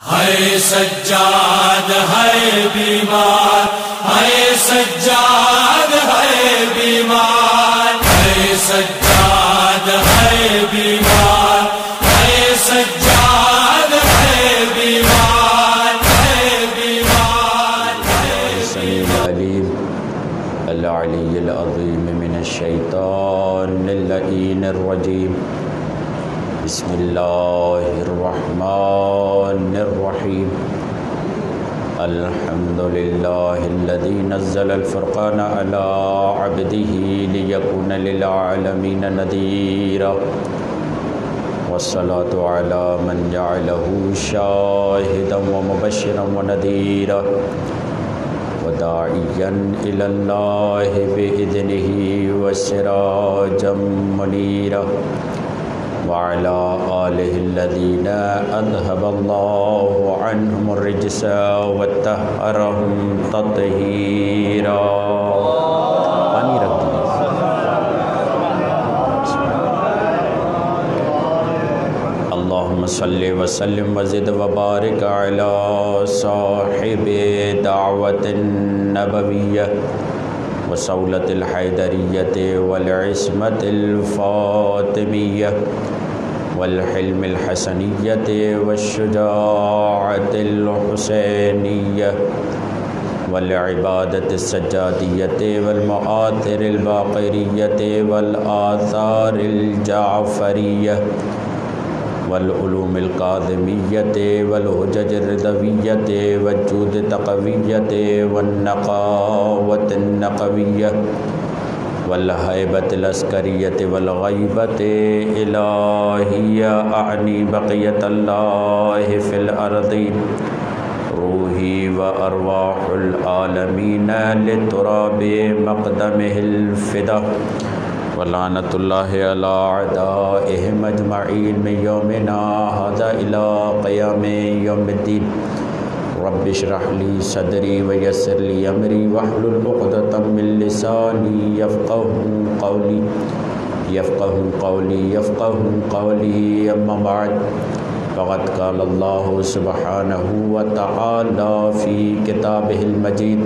ہے سجاد ہے بیمار، ہے سجاد ہے بیمار، ہے سجاد ہے بیمار، ہے سجاد ہے بیمار، ہے بیمار، ہے السمیع العلیم العلی العظیم من الشیطان اللعین الرجیم بسم اللہ الرحمن الرحیم الحمد للہ الذی نزل الفرقان علی عبدہ لیکون للعالمین نذیرا والصلاة علی من جعلہ شاہدا ومبشرا ونذیرا وداعیا الی اللہ بإذنہ وسراجا منیرا وعلى آلہ الذین اذهب اللہ عنہم الرجس وطہرہم تطہیرا۔ پانی رکھ اللہم صلی وسلم وزد وبارک علی صاحب دعوت النبویہ وصولة الحیدریة والعصمة الفاطمیہ والحلم الحسنیة والشجاعة الحسینیة والعبادة السجادیة والمآثر الباقریة والآثار الجعفریة والعلوم القاظمیة والحجج الرضویة والجود التقویة والنقاوة النقویة والہیبة العسکریة والغیبة الہیہ اعنی بقیت اللہ فی الارض روحی وارواح العالمین لتراب مقدمہ الفدا ولعنت اللہ علی اعدائہم اجمعین من یومنا ھذا الی قیام یوم الدین۔ رب اشرح لی صدری ویسر لی امری واحلل عقدۃ من لسانی یفقہوا قولی اما بعد فقد قال اللہ سبحانہ وتعالی فی کتابہ المجید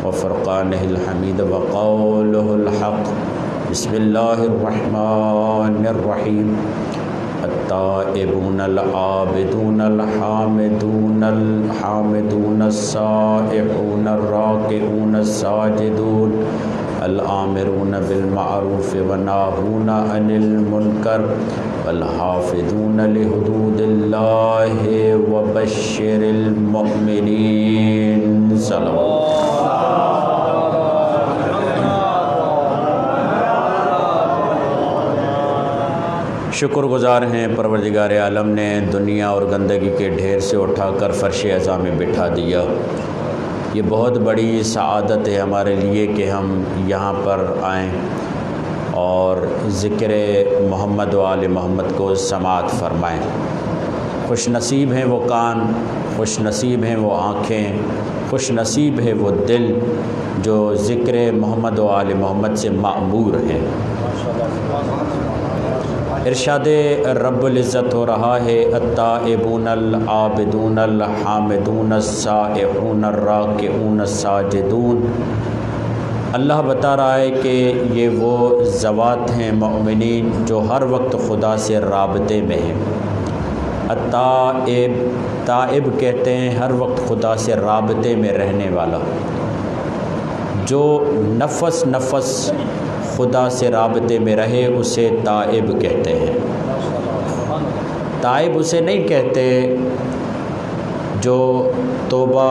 وفرقانہ الحمید وقولہ الحق۔ بسم اللہ الرحمن الرحیم۔ التائبون العابدون الحامدون السائحون الراکعون الساجدون الآمرون بالمعروف والناہون عن المنکر والحافظون لحدود اللہ وبشر المؤمنین۔ صلوات شکر گزار ہیں پروردگار عالم نے دنیا اور گندگی کے ڈھیر سے اٹھا کر فرش اعظم میں بٹھا دیا۔ یہ بہت بڑی سعادت ہے ہمارے لیے کہ ہم یہاں پر آئیں اور ذکر محمد و آل محمد کو سماعت فرمائیں۔ خوش نصیب ہیں وہ کان، خوش نصیب ہیں وہ آنکھیں، خوش نصیب ہے وہ دل جو ذکر محمد و آل محمد سے معمور ہیں۔ ارشاد رب العزت ہو رہا ہے التائبون العابدون الحامدون السائحون الراکعون الساجدون۔ اللہ بتا رہا ہے کہ یہ وہ ذوات ہیں مؤمنین جو ہر وقت خدا سے رابطے میں ہیں۔ التائب، تائب کہتے ہیں ہر وقت خدا سے رابطے میں رہنے والا، جو نفس نفس خدا سے رابطے میں رہے اسے تائب کہتے ہیں۔ تائب اسے نہیں کہتے جو توبہ،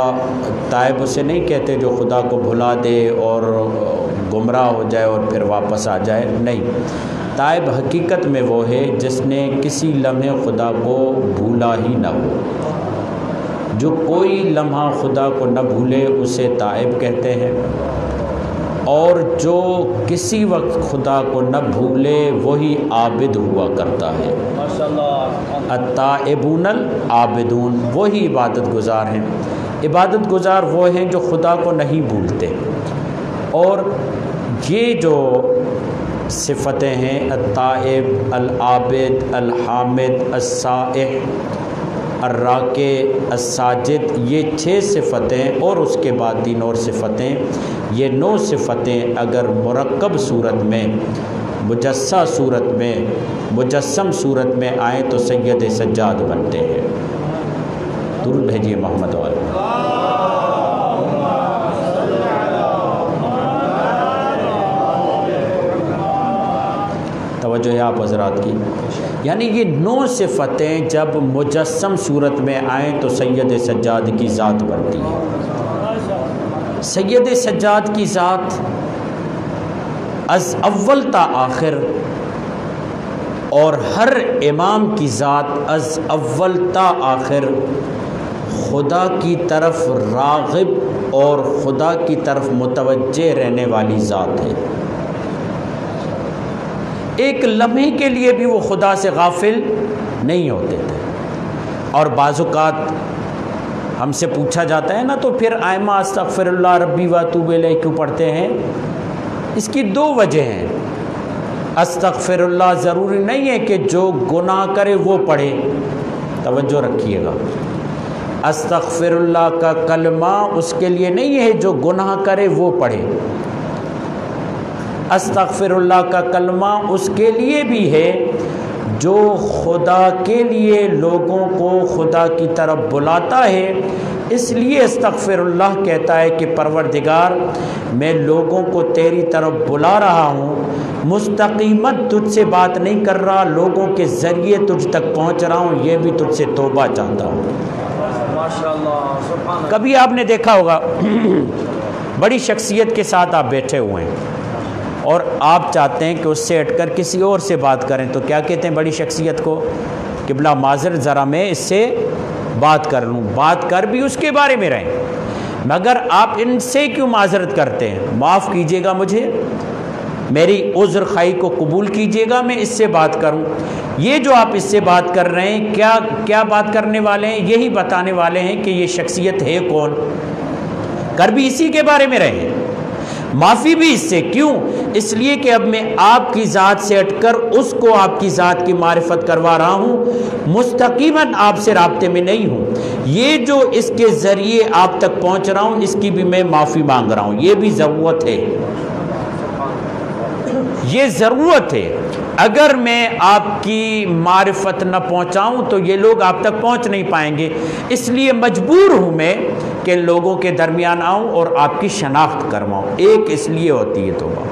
تائب اسے نہیں کہتے جو خدا کو بھلا دے اور گمراہ ہو جائے اور پھر واپس آ جائے، نہیں۔ تائب حقیقت میں وہ ہے جس نے کسی لمحے خدا کو بھولا ہی نہ ہو۔ جو کوئی لمحہ خدا کو نہ بھولے اسے تائب کہتے ہیں، اور جو کسی وقت خدا کو نہ بھولے وہی عابد ہوا کرتا ہے۔ التائبون العابدون، وہی عبادت گزار ہیں۔ عبادت گزار وہ ہیں جو خدا کو نہیں بھولتے، اور یہ جو صفتیں ہیں التائب، العابد، الحامد، السائح، الراکع، الساجد، یہ 6 صفتیں اور اس کے بعد 3 اور صفتیں، یہ 9 صفتیں اگر مرکب صورت میں، مجسّہ صورت میں، مجسم صورت میں آئیں تو سید سجاد بنتے ہیں۔ درود بھیجیے محمد والے۔ توجہ ہے آپ حضرات کی، یعنی یہ 9 صفتیں جب مجسم صورت میں آئیں تو سید سجاد کی ذات بنتی ہے۔ سید سجاد کی ذات از اول تا آخر، اور ہر امام کی ذات از اول تا آخر خدا کی طرف راغب اور خدا کی طرف متوجہ رہنے والی ذات ہے۔ ایک لمحے کے لیے بھی وہ خدا سے غافل نہیں ہوتے تھے۔ اور بعض اوقات ہم سے پوچھا جاتا ہے نا، تو پھر آئمہ استغفر اللہ ربی واتوب الیہ کیوں پڑھتے ہیں؟ اس کی 2 وجہ ہیں۔ استغفر اللہ ضروری نہیں ہے کہ جو گناہ کرے وہ پڑھے، توجہ رکھیے گا۔ استغفر اللہ کا کلمہ اس کے لیے نہیں ہے جو گناہ کرے وہ پڑھے، استغفر اللہ کا کلمہ اس کے لیے بھی ہے جو خدا کے لیے لوگوں کو خدا کی طرف بلاتا ہے۔ اس لیے استغفر اللہ کہتا ہے کہ پروردگار میں لوگوں کو تیری طرف بلا رہا ہوں، مستقیمت تجھ سے بات نہیں کر رہا، لوگوں کے ذریعے تجھ تک پہنچ رہا ہوں، یہ بھی تجھ سے توبہ چاہتا ہوں۔ کبھی آپ نے دیکھا ہوگا بڑی شخصیت کے ساتھ آپ بیٹھے ہوئے ہیں اور آپ چاہتے ہیں کہ اس سے ہٹ کر کسی اور سے بات کریں، تو کیا کہتے ہیں بڑی شخصیت کو؟ قبلہ معذرت ذرا میں اس سے بات کر لوں، بات کر بھی اس کے بارے میں رہیں، مگر آپ ان سے کیوں معذرت کرتے ہیں؟ معاف کیجیے گا مجھے، میری عذر خواہی کو قبول کیجیے گا، میں اس سے بات کروں۔ یہ جو آپ اس سے بات کر رہے ہیں، کیا بات کرنے والے ہیں؟ یہی بتانے والے ہیں کہ یہ شخصیت ہے کون، کر بھی اسی کے بارے میں رہیں، معافی بھی اس سے۔ کیوں؟ اس لیے کہ اب میں آپ کی ذات سے ہٹ کر اس کو آپ کی ذات کی معرفت کروا رہا ہوں، مستقیماً آپ سے رابطے میں نہیں ہوں۔ یہ جو اس کے ذریعے آپ تک پہنچ رہا ہوں، اس کی بھی میں معافی مانگ رہا ہوں، یہ بھی ضرورت ہے، یہ ضرورت ہے۔ اگر میں آپ کی معرفت نہ پہنچاؤں تو یہ لوگ آپ تک پہنچ نہیں پائیں گے، اس لیے مجبور ہوں میں کہ لوگوں کے درمیان آؤں اور آپ کی شناخت کرواؤں۔ ایک اس لیے ہوتی ہے توبہ،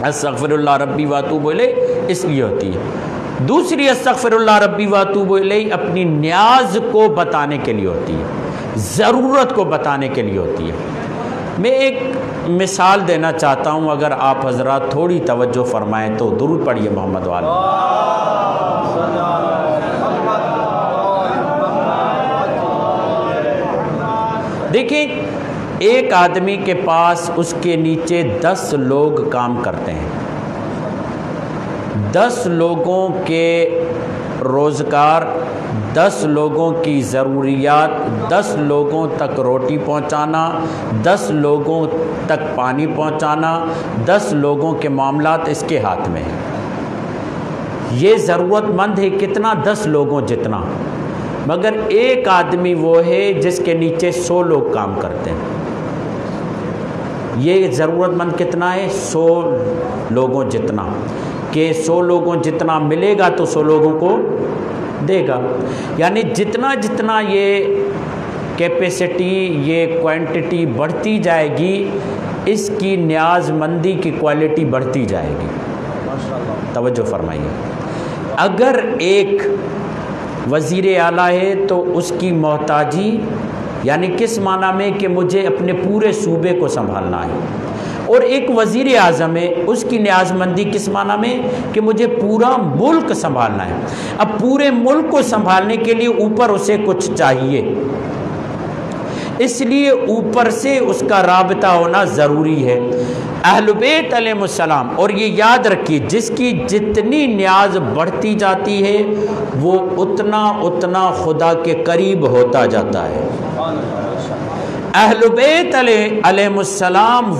استغفر اللہ ربی واتوب الیہ، اس لیے ہوتی ہے۔ دوسری استغفر اللہ ربی واتوب الیہ اپنی نیاز کو بتانے کے لیے ہوتی ہے، ضرورت کو بتانے کے لیے ہوتی ہے۔ میں ایک مثال دینا چاہتا ہوں، اگر آپ حضرات تھوڑی توجہ فرمائیں تو درود پڑھیے محمد والے۔ دیکھیں، ایک آدمی کے پاس اس کے نیچے 10 لوگ کام کرتے ہیں، 10 لوگوں کے روزگار، 10 لوگوں کی ضروریات، 10 لوگوں تک روٹی پہنچانا، 10 لوگوں تک پانی پہنچانا، 10 لوگوں کے معاملات اس کے ہاتھ میں ہیں۔ یہ ضرورت مند ہے کتنا؟ 10 لوگوں جتنا، مگر ایک آدمی وہ ہے جس کے نیچے 100 لوگ کام کرتے ہیں۔ یہ ضرورت مند کتنا ہے؟ 100 لوگوں جتنا، کہ 100 لوگوں جتنا ملے گا تو 100 لوگوں کو دے گا، یعنی جتنا جتنا یہ کیپیسٹی، یہ کوانٹٹی بڑھتی جائے گی، اس کی نیاز مندی کی کوالٹی بڑھتی جائے گی۔ توجہ فرمائیے، اگر ایک وزیر اعلیٰ ہے تو اس کی محتاجی، یعنی کس معنی میں کہ مجھے اپنے پورے صوبے کو سنبھالنا ہے، اور ایک وزیر اعظم ہے، اس کی نیاز مندی کس معنی میں کہ مجھے پورا ملک سنبھالنا ہے۔ اب پورے ملک کو سنبھالنے کے لیے اوپر اسے کچھ چاہیے، اس لیے اوپر سے اس کا رابطہ ہونا ضروری ہے۔ اہل بیت علیہ السلام، اور یہ یاد رکھیے، جس کی جتنی نیاز بڑھتی جاتی ہے وہ اتنا اتنا خدا کے قریب ہوتا جاتا ہے۔ اہل بیت علیہم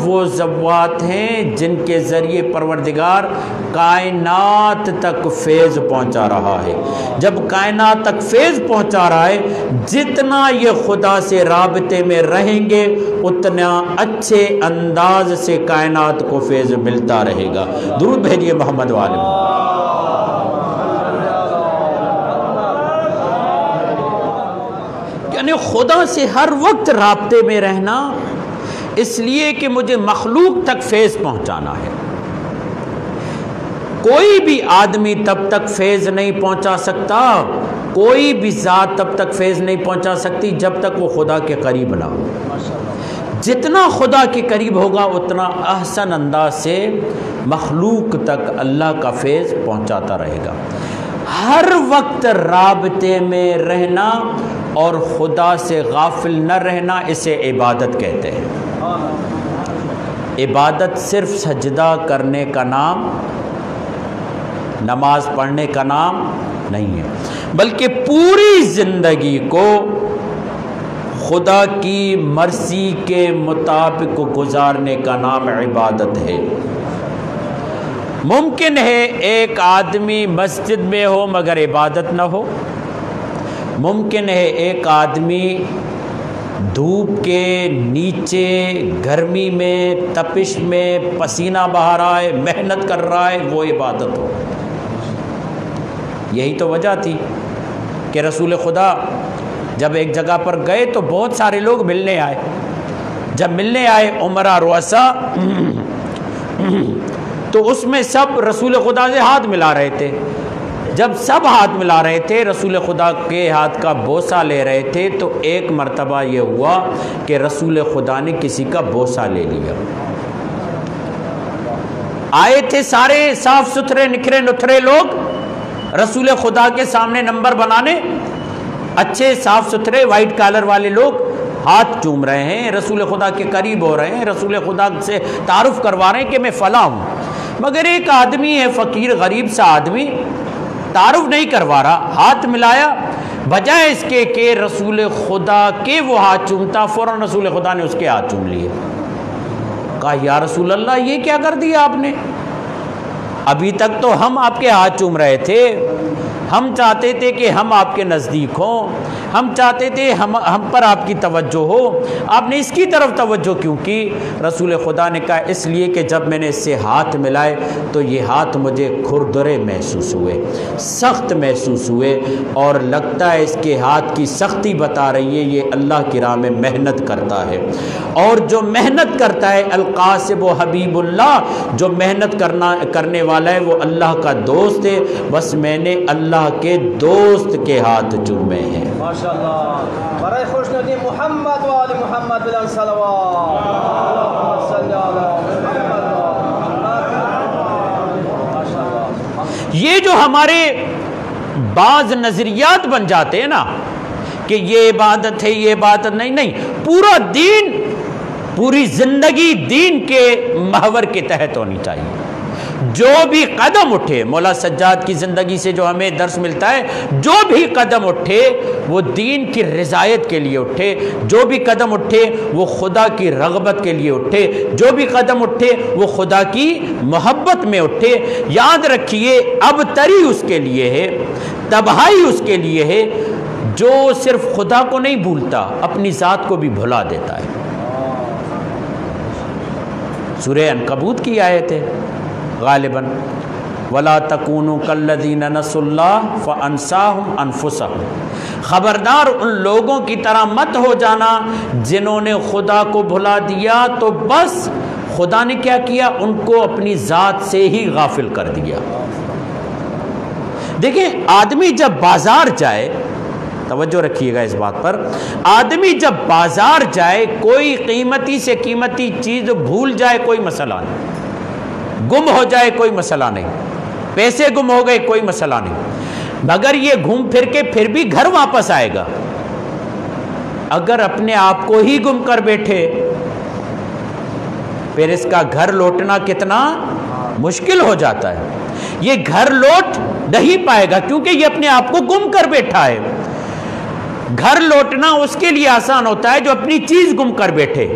وہ ذوات ہیں جن کے ذریعے پروردگار کائنات تک فیض پہنچا رہا ہے۔ جب کائنات تک فیض پہنچا رہا ہے، جتنا یہ خدا سے رابطے میں رہیں گے اتنا اچھے انداز سے کائنات کو فیض ملتا رہے گا۔ درود بھیجیے محمد والے۔ یعنی خدا سے ہر وقت رابطے میں رہنا، اس لیے کہ مجھے مخلوق تک فیض پہنچانا ہے۔ کوئی بھی آدمی تب تک فیض نہیں پہنچا سکتا، کوئی بھی ذات تب تک فیض نہیں پہنچا سکتی جب تک وہ خدا کے قریب نہ ہو۔ جتنا خدا کے قریب ہوگا اتنا احسن انداز سے مخلوق تک اللہ کا فیض پہنچاتا رہے گا۔ ہر وقت رابطے میں رہنا اور خدا سے غافل نہ رہنا، اسے عبادت کہتے ہیں۔ عبادت صرف سجدہ کرنے کا نام، نماز پڑھنے کا نام نہیں ہے، بلکہ پوری زندگی کو خدا کی مرضی کے مطابق گزارنے کا نام عبادت ہے۔ ممکن ہے ایک آدمی مسجد میں ہو مگر عبادت نہ ہو، ممکن ہے ایک آدمی دھوپ کے نیچے گرمی میں تپش میں پسینہ بہا رہا ہے، محنت کر رہا ہے، وہ عبادت ہو۔ یہی تو وجہ تھی کہ رسول خدا جب ایک جگہ پر گئے تو بہت سارے لوگ ملنے آئے۔ جب ملنے آئے عمرا رؤسا، تو اس میں سب رسول خدا سے ہاتھ ملا رہے تھے۔ جب سب ہاتھ ملا رہے تھے، رسول خدا کے ہاتھ کا بوسہ لے رہے تھے، تو ایک مرتبہ یہ ہوا کہ رسول خدا نے کسی کا بوسہ لے لیا۔ آئے تھے سارے صاف ستھرے نکھرے نتھرے لوگ رسول خدا کے سامنے نمبر بنانے، اچھے صاف ستھرے وائٹ کالر والے لوگ ہاتھ چوم رہے ہیں، رسول خدا کے قریب ہو رہے ہیں، رسول خدا سے تعارف کروا رہے ہیں کہ میں فلاں ہوں۔ مگر ایک آدمی ہے، فقیر غریب سا آدمی، تعارف نہیں کروا رہا، ہاتھ ملایا، بجائے اس کے کہ رسول خدا کے وہ ہاتھ چومتا، فوراً رسول خدا نے اس کے ہاتھ چوم لیے۔ کہا یا رسول اللہ یہ کیا کر دیا آپ نے؟ ابھی تک تو ہم آپ کے ہاتھ چوم رہے تھے، ہم چاہتے تھے کہ ہم آپ کے نزدیک ہوں، ہم چاہتے تھے ہم پر آپ کی توجہ ہو، آپ نے اس کی طرف توجہ کیوں کی؟ رسول خدا نے کہا اس لیے کہ جب میں نے اس سے ہاتھ ملائے تو یہ ہاتھ مجھے کھردرے محسوس ہوئے، سخت محسوس ہوئے، اور لگتا ہے اس کے ہاتھ کی سختی بتا رہی ہے یہ اللہ کی راہ میں محنت کرتا ہے، اور جو محنت کرتا ہے القاسب و حبیب اللہ، جو محنت کرنے والا ہے وہ اللہ کا دوست ہے، بس میں نے اللہ کے دوست کے ہاتھ چومے ہیں۔ ماشاءاللہ، برائے خوش ندی محمد و آل محمد بلند صلوات، اللہم صلی علی محمد۔ یہ جو ہمارے بعض نظریات بن جاتے ہیں نا کہ یہ عبادت ہے، یہ عبادت نہیں، پورا دین، پوری زندگی دین کے محور کے تحت ہونی چاہیے۔ جو بھی قدم اٹھے، مولا سجاد کی زندگی سے جو ہمیں درس ملتا ہے، جو بھی قدم اٹھے وہ دین کی رضایت کے لیے اٹھے، جو بھی قدم اٹھے وہ خدا کی رغبت کے لیے اٹھے، جو بھی قدم اٹھے وہ خدا کی محبت میں اٹھے۔ یاد رکھیے اب تری اس کے لیے ہے، تباہی اس کے لیے ہے جو صرف خدا کو نہیں بھولتا، اپنی ذات کو بھی بھلا دیتا ہے۔ سورہ عنکبوت کی آیت ہے غالباً، وَلَا تَكُونُوا كَالَّذِينَ نَسُوا اللَّهَ فَأَنسَاهُمْ أَنفُسَهُمْ، خبردار ان لوگوں کی طرح مت ہو جانا جنہوں نے خدا کو بھلا دیا تو بس خدا نے کیا کیا، ان کو اپنی ذات سے ہی غافل کر دیا۔ دیکھیں آدمی جب بازار جائے، توجہ رکھیے گا اس بات پر، آدمی جب بازار جائے کوئی قیمتی سے قیمتی چیز بھول جائے کوئی مسئلہ نہیں، گم ہو جائے کوئی مسئلہ نہیں، پیسے گم ہو گئے کوئی مسئلہ نہیں، مگر یہ گھوم پھر کے پھر بھی گھر واپس آئے گا۔ اگر اپنے آپ کو ہی گم کر بیٹھے پھر اس کا گھر لوٹنا کتنا مشکل ہو جاتا ہے، یہ گھر لوٹ نہیں پائے گا کیونکہ یہ اپنے آپ کو گم کر بیٹھا ہے۔ گھر لوٹنا اس کے لیے آسان ہوتا ہے جو اپنی چیز گم کر بیٹھے.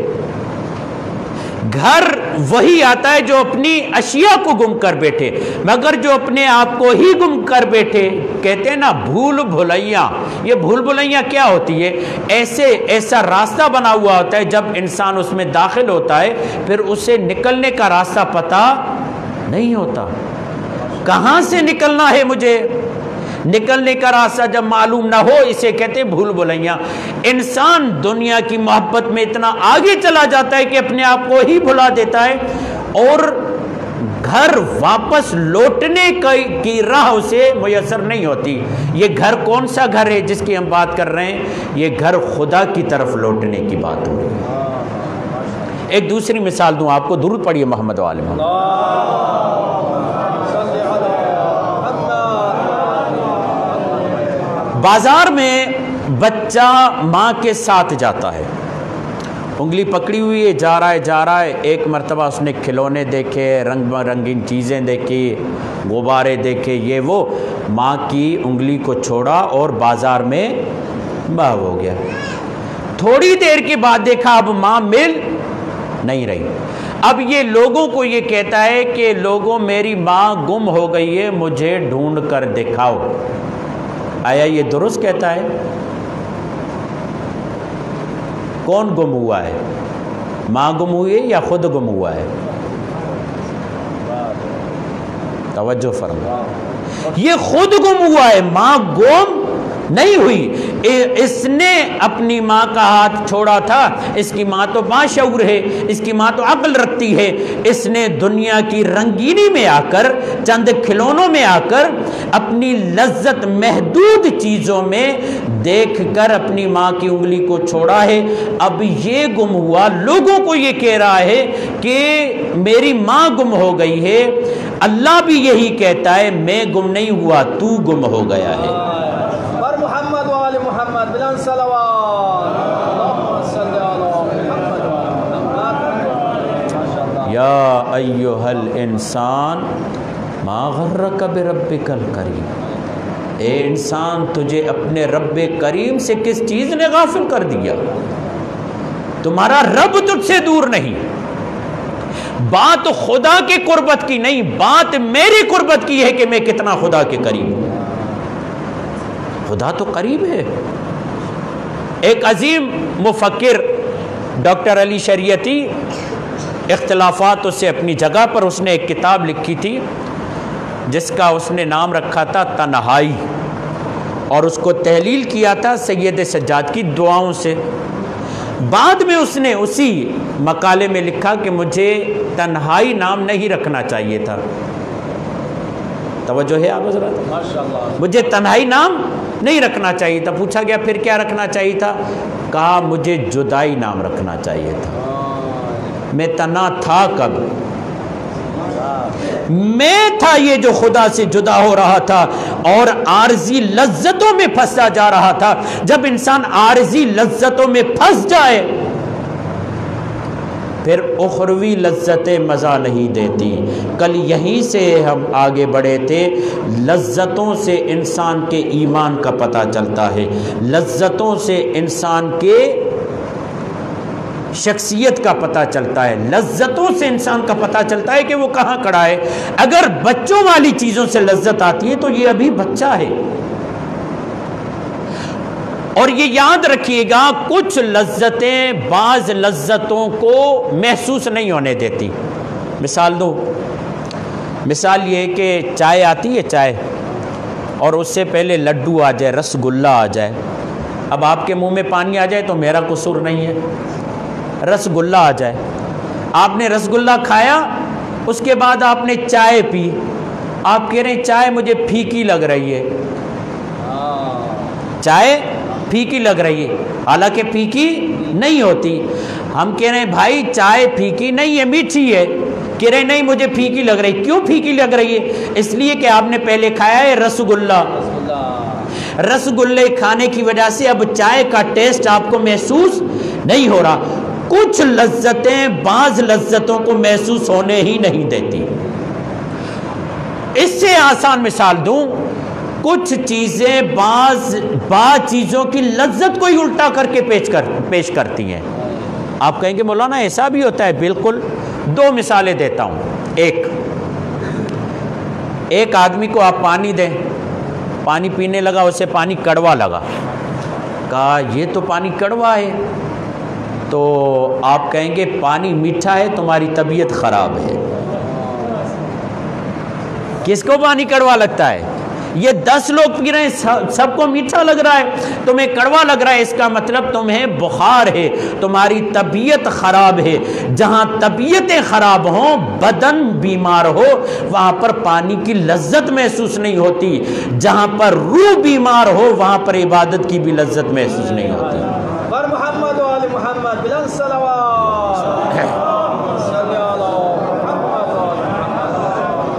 گھر وہی آتا ہے جو اپنی اشیاء کو گم کر بیٹھے، مگر جو اپنے آپ کو ہی گم کر بیٹھے، کہتے ہیں نا بھول بھلیاں. یہ بھول بھلیاں کیا ہوتی ہے؟ ایسا راستہ بنا ہوا ہوتا ہے، جب انسان اس میں داخل ہوتا ہے پھر اسے نکلنے کا راستہ پتہ نہیں ہوتا. کہاں سے نکلنا ہے مجھے؟ نکلنے کا راستہ جب معلوم نہ ہو اسے کہتے ہیں بھول بھلیاں. انسان دنیا کی محبت میں اتنا آگے چلا جاتا ہے کہ اپنے آپ کو ہی بھلا دیتا ہے، اور گھر واپس لوٹنے کی راہ اسے میسر نہیں ہوتی. یہ گھر کون سا گھر ہے جس کی ہم بات کر رہے ہیں؟ یہ گھر خدا کی طرف لوٹنے کی بات ہو رہی ہے. ایک دوسری مثال دوں آپ کو، درود پڑھیے محمد و آل محمد. بازار میں بچہ ماں کے ساتھ جاتا ہے، انگلی پکڑی ہوئی ہے، جا رہا ہے. ایک مرتبہ اس نے کھلونے دیکھے، رنگ برنگین چیزیں دیکھی، غبارے دیکھے، یہ وہ. ماں کی انگلی کو چھوڑا اور بازار میں بہو ہو گیا. تھوڑی دیر کے بعد دیکھا اب ماں مل نہیں رہی. اب یہ لوگوں کو یہ کہتا ہے کہ لوگوں میری ماں گم ہو گئی ہے، مجھے ڈھونڈ کر دکھاؤ. آیا یہ درست کہتا ہے؟ کون گم ہوا ہے؟ ماں گم ہوئی ہے یا خود گم ہوا ہے؟ توجہ فرمائیں. یہ خود گم ہوا ہے، ماں گم نہیں ہوئی. اس نے اپنی ماں کا ہاتھ چھوڑا تھا. اس کی ماں تو باشعور ہے، اس کی ماں تو عقل رکھتی ہے. اس نے دنیا کی رنگینی میں آ کر، چند کھلونوں میں آ کر، اپنی لذت محدود چیزوں میں دیکھ کر اپنی ماں کی انگلی کو چھوڑا ہے. اب یہ گم ہوا، لوگوں کو یہ کہہ رہا ہے کہ میری ماں گم ہو گئی ہے. اللہ بھی یہی کہتا ہے میں گم نہیں ہوا، تو گم ہو گیا ہے. محمد وآل محمد بلند صلوات. اللهم صل على محمد وآل محمد. یا ایھا الانسان ما غرک بربک الکریم. اے انسان، تجھے اپنے رب کریم سے کس چیز نے غافل کر دیا؟ تمہارا رب تجھ سے دور نہیں. بات خدا کے قربت کی نہیں، بات میری قربت کی ہے کہ میں کتنا خدا کے قریب ہوں. خدا تو قریب ہے. ایک عظیم مفکر ڈاکٹر علی شریعتی، اختلافات اس سے اپنی جگہ پر، اس نے ایک کتاب لکھی تھی جس کا اس نے نام رکھا تھا تنہائی، اور اس کو تحلیل کیا تھا سید سجاد کی دعاؤں سے. بعد میں اس نے اسی مقالے میں لکھا کہ مجھے تنہائی نام نہیں رکھنا چاہیے تھا. توجہ ہے آپ حضرات؟ مجھے تنہائی نام نہیں رکھنا چاہیے تھا. پوچھا گیا پھر کیا رکھنا چاہیے تھا؟ کہا مجھے جدائی نام رکھنا چاہیے تھا. میں تنہا تھا کب؟ میں تھا یہ جو خدا سے جدا ہو رہا تھا اور عارضی لذتوں میں پھنسا جا رہا تھا. جب انسان عارضی لذتوں میں پھنس جائے پھر اخروی لذتیں مزہ نہیں دیتی. کل یہیں سے ہم آگے بڑھے تھے. لذتوں سے انسان کے ایمان کا پتہ چلتا ہے، لذتوں سے انسان کے شخصیت کا پتہ چلتا ہے، لذتوں سے انسان کا پتہ چلتا ہے کہ وہ کہاں کھڑا ہے. اگر بچوں والی چیزوں سے لذت آتی ہے تو یہ ابھی بچہ ہے. اور یہ یاد رکھیے گا، کچھ لذتیں بعض لذتوں کو محسوس نہیں ہونے دیتی. مثال دو، مثال یہ کہ چائے آتی ہے، چائے، اور اس سے پہلے لڈو آ جائے، رس گلہ آ جائے. اب آپ کے منہ میں پانی آ جائے تو میرا قصور نہیں ہے. رس گلہ آ جائے، آپ نے رس گلہ کھایا، اس کے بعد آپ نے چائے پی، آپ کہہ رہے ہیں چائے مجھے پھیکی لگ رہی ہے. چائے پھیکی لگ رہی ہے، حالانکہ پھیکی نہیں ہوتی. ہم کہہ رہے ہیں بھائی چائے پھیکی نہیں ہے، میٹھی ہے. کہہ رہے ہیں نہیں مجھے پھیکی لگ رہی. کیوں پھیکی لگ رہی ہے؟ اس لیے کہ آپ نے پہلے کھایا ہے رس گلہ. رس گلے کھانے کی وجہ سے اب چائے کا ٹیسٹ آپ کو محسوس نہیں ہو رہا. کچھ لذتیں بعض لذتوں کو محسوس ہونے ہی نہیں دیتی. اس سے آسان مثال دوں، کچھ چیزیں بعض چیزوں کی لذت کو ہی الٹا کر کے پیش کرتی ہیں۔ آپ کہیں گے مولانا ایسا بھی ہوتا ہے؟ بالکل، دو مثالیں دیتا ہوں۔ ایک آدمی کو آپ پانی دیں، پانی پینے لگا، اسے پانی کڑوا لگا، کہا یہ تو پانی کڑوا ہے، تو آپ کہیں گے پانی میٹھا ہے، تمہاری طبیعت خراب ہے۔ کس کو پانی کڑوا لگتا ہے؟ یہ 10 لوگ پی رہے ہیں، سب کو میٹھا لگ رہا ہے، تمہیں کڑوا لگ رہا ہے، اس کا مطلب تمہیں بخار ہے، تمہاری طبیعت خراب ہے۔ جہاں طبیعتیں خراب ہوں، بدن بیمار ہو، وہاں پر پانی کی لذت محسوس نہیں ہوتی۔ جہاں پر روح بیمار ہو، وہاں پر عبادت کی بھی لذت محسوس نہیں ہوتی۔ بر محمد و آل محمد بلند صلوات۔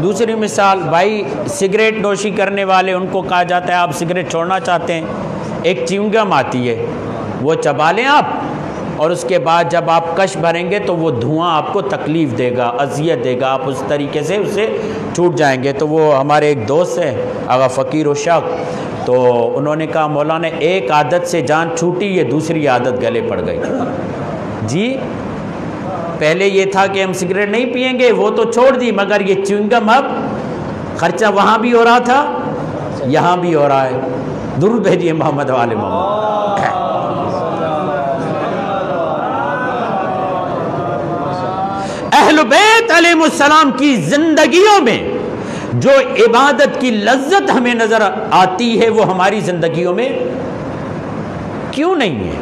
دوسری مثال، بھائی سگریٹ نوشی کرنے والے، ان کو کہا جاتا ہے آپ سگریٹ چھوڑنا چاہتے ہیں، ایک چیونگم آتی ہے، وہ چبا لیں آپ، اور اس کے بعد جب آپ کش بھریں گے تو وہ دھواں آپ کو تکلیف دے گا، اذیت دے گا، آپ اس طریقے سے اسے چھوٹ جائیں گے۔ تو وہ ہمارے ایک دوست ہیں آغا فقیر الشق، تو انہوں نے کہا مولانا ایک عادت سے جان چھوٹی، یہ دوسری عادت گلے پڑ گئی۔ جی پہلے یہ تھا کہ ہم سگریٹ نہیں پئیں گے، وہ تو چھوڑ دی، مگر یہ چیونگم اب خرچہ وہاں بھی ہو رہا تھا، یہاں بھی ہو رہا ہے۔ درود بھیجیے محمد والے محمد۔ اہل بیت علیہ السلام کی زندگیوں میں جو عبادت کی لذت ہمیں نظر آتی ہے، وہ ہماری زندگیوں میں کیوں نہیں ہے؟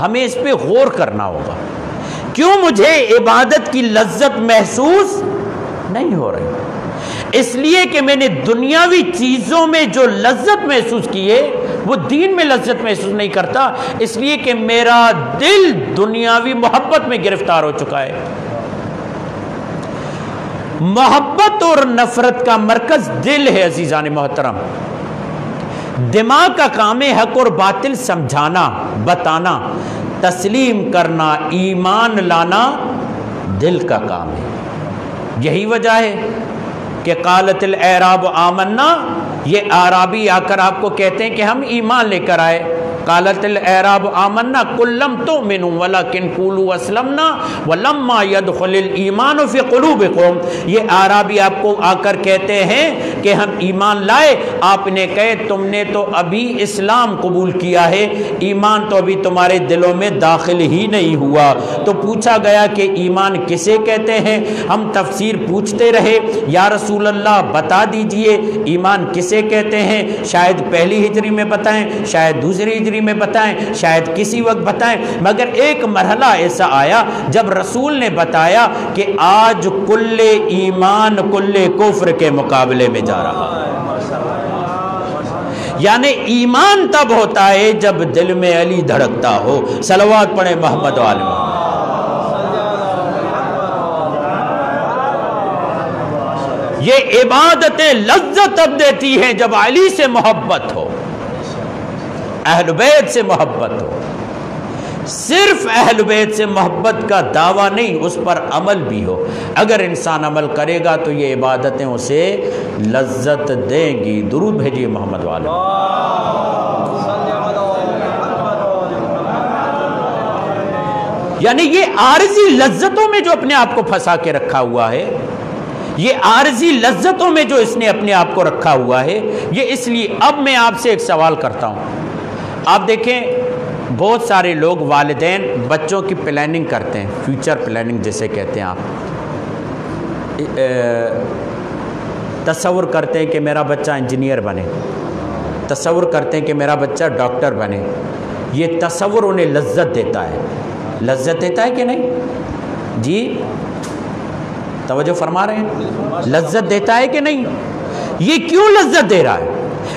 ہمیں اس پہ غور کرنا ہوگا۔ کیوں مجھے عبادت کی لذت محسوس نہیں ہو رہی؟ اس لیے کہ میں نے دنیاوی چیزوں میں جو لذت محسوس کی ہے، وہ دین میں لذت محسوس نہیں کرتا، اس لیے کہ میرا دل دنیاوی محبت میں گرفتار ہو چکا ہے۔ محبت اور نفرت کا مرکز دل ہے عزیزان محترم۔ دماغ کا کام ہے حق اور باطل سمجھانا، بتانا، تسلیم کرنا، ایمان لانا دل کا کام ہے۔ یہی وجہ ہے کہ قالت الاعراب آمنا، یہ اعرابی آ کر آپ کو کہتے ہیں کہ ہم ایمان لے کر آئے۔ قالت الاعراب آمنا قل لم تؤمنوا ولکن قولوا اسلمنا ولما يدخل الایمان فی قلوبکم، یہ اعرابی آپ کو آ کر کہتے ہیں کہ ہم ایمان لائے، آپ نے کہے تم نے تو ابھی اسلام قبول کیا ہے، ایمان تو ابھی تمہارے دلوں میں داخل ہی نہیں ہوا۔ تو پوچھا گیا کہ ایمان کسے کہتے ہیں؟ ہم تفسیر پوچھتے رہے، یا رسول اللہ بتا دیجئے ایمان کسے کہتے ہیں؟ شاید پہلی ہجری میں بتائیں، شاید دوسری ہجری میں بتائیں، شاید کسی وقت بتائیں، مگر ایک مرحلہ ایسا آیا جب رسول نے بتایا کہ آج کل ایمان کل کفر کے مقابلے میں جا رہا ہے۔ یعنی ایمان تب ہوتا ہے جب دل میں علی دھڑکتا ہو۔ صلوات پڑھیں محمد و آل محمد۔ یہ عبادتیں لذت اب دیتی ہیں جب علی سے محبت ہو، اہل بیت سے محبت ہو۔ صرف اہل بیت سے محبت کا دعویٰ نہیں، اس پر عمل بھی ہو۔ اگر انسان عمل کرے گا تو یہ عبادتیں اسے لذت دیں گی۔ درود بھیجیے محمد والے۔ یعنی یہ عارضی لذتوں میں جو اپنے آپ کو پھنسا کے رکھا ہوا ہے، یہ عارضی لذتوں میں جو اس نے اپنے آپ کو رکھا ہوا ہے، یہ اس لیے۔ اب میں آپ سے ایک سوال کرتا ہوں، آپ دیکھیں بہت سارے لوگ والدین بچوں کی پلاننگ کرتے ہیں، فیوچر پلاننگ جسے کہتے ہیں، آپ تصور کرتے ہیں کہ میرا بچہ انجینئر بنے، تصور کرتے ہیں کہ میرا بچہ ڈاکٹر بنے۔ یہ تصور انہیں لذت دیتا ہے، لذت دیتا ہے کہ نہیں؟ جی توجہ فرما رہے ہیں؟ لذت دیتا ہے کہ نہیں؟ یہ کیوں لذت دے رہا ہے؟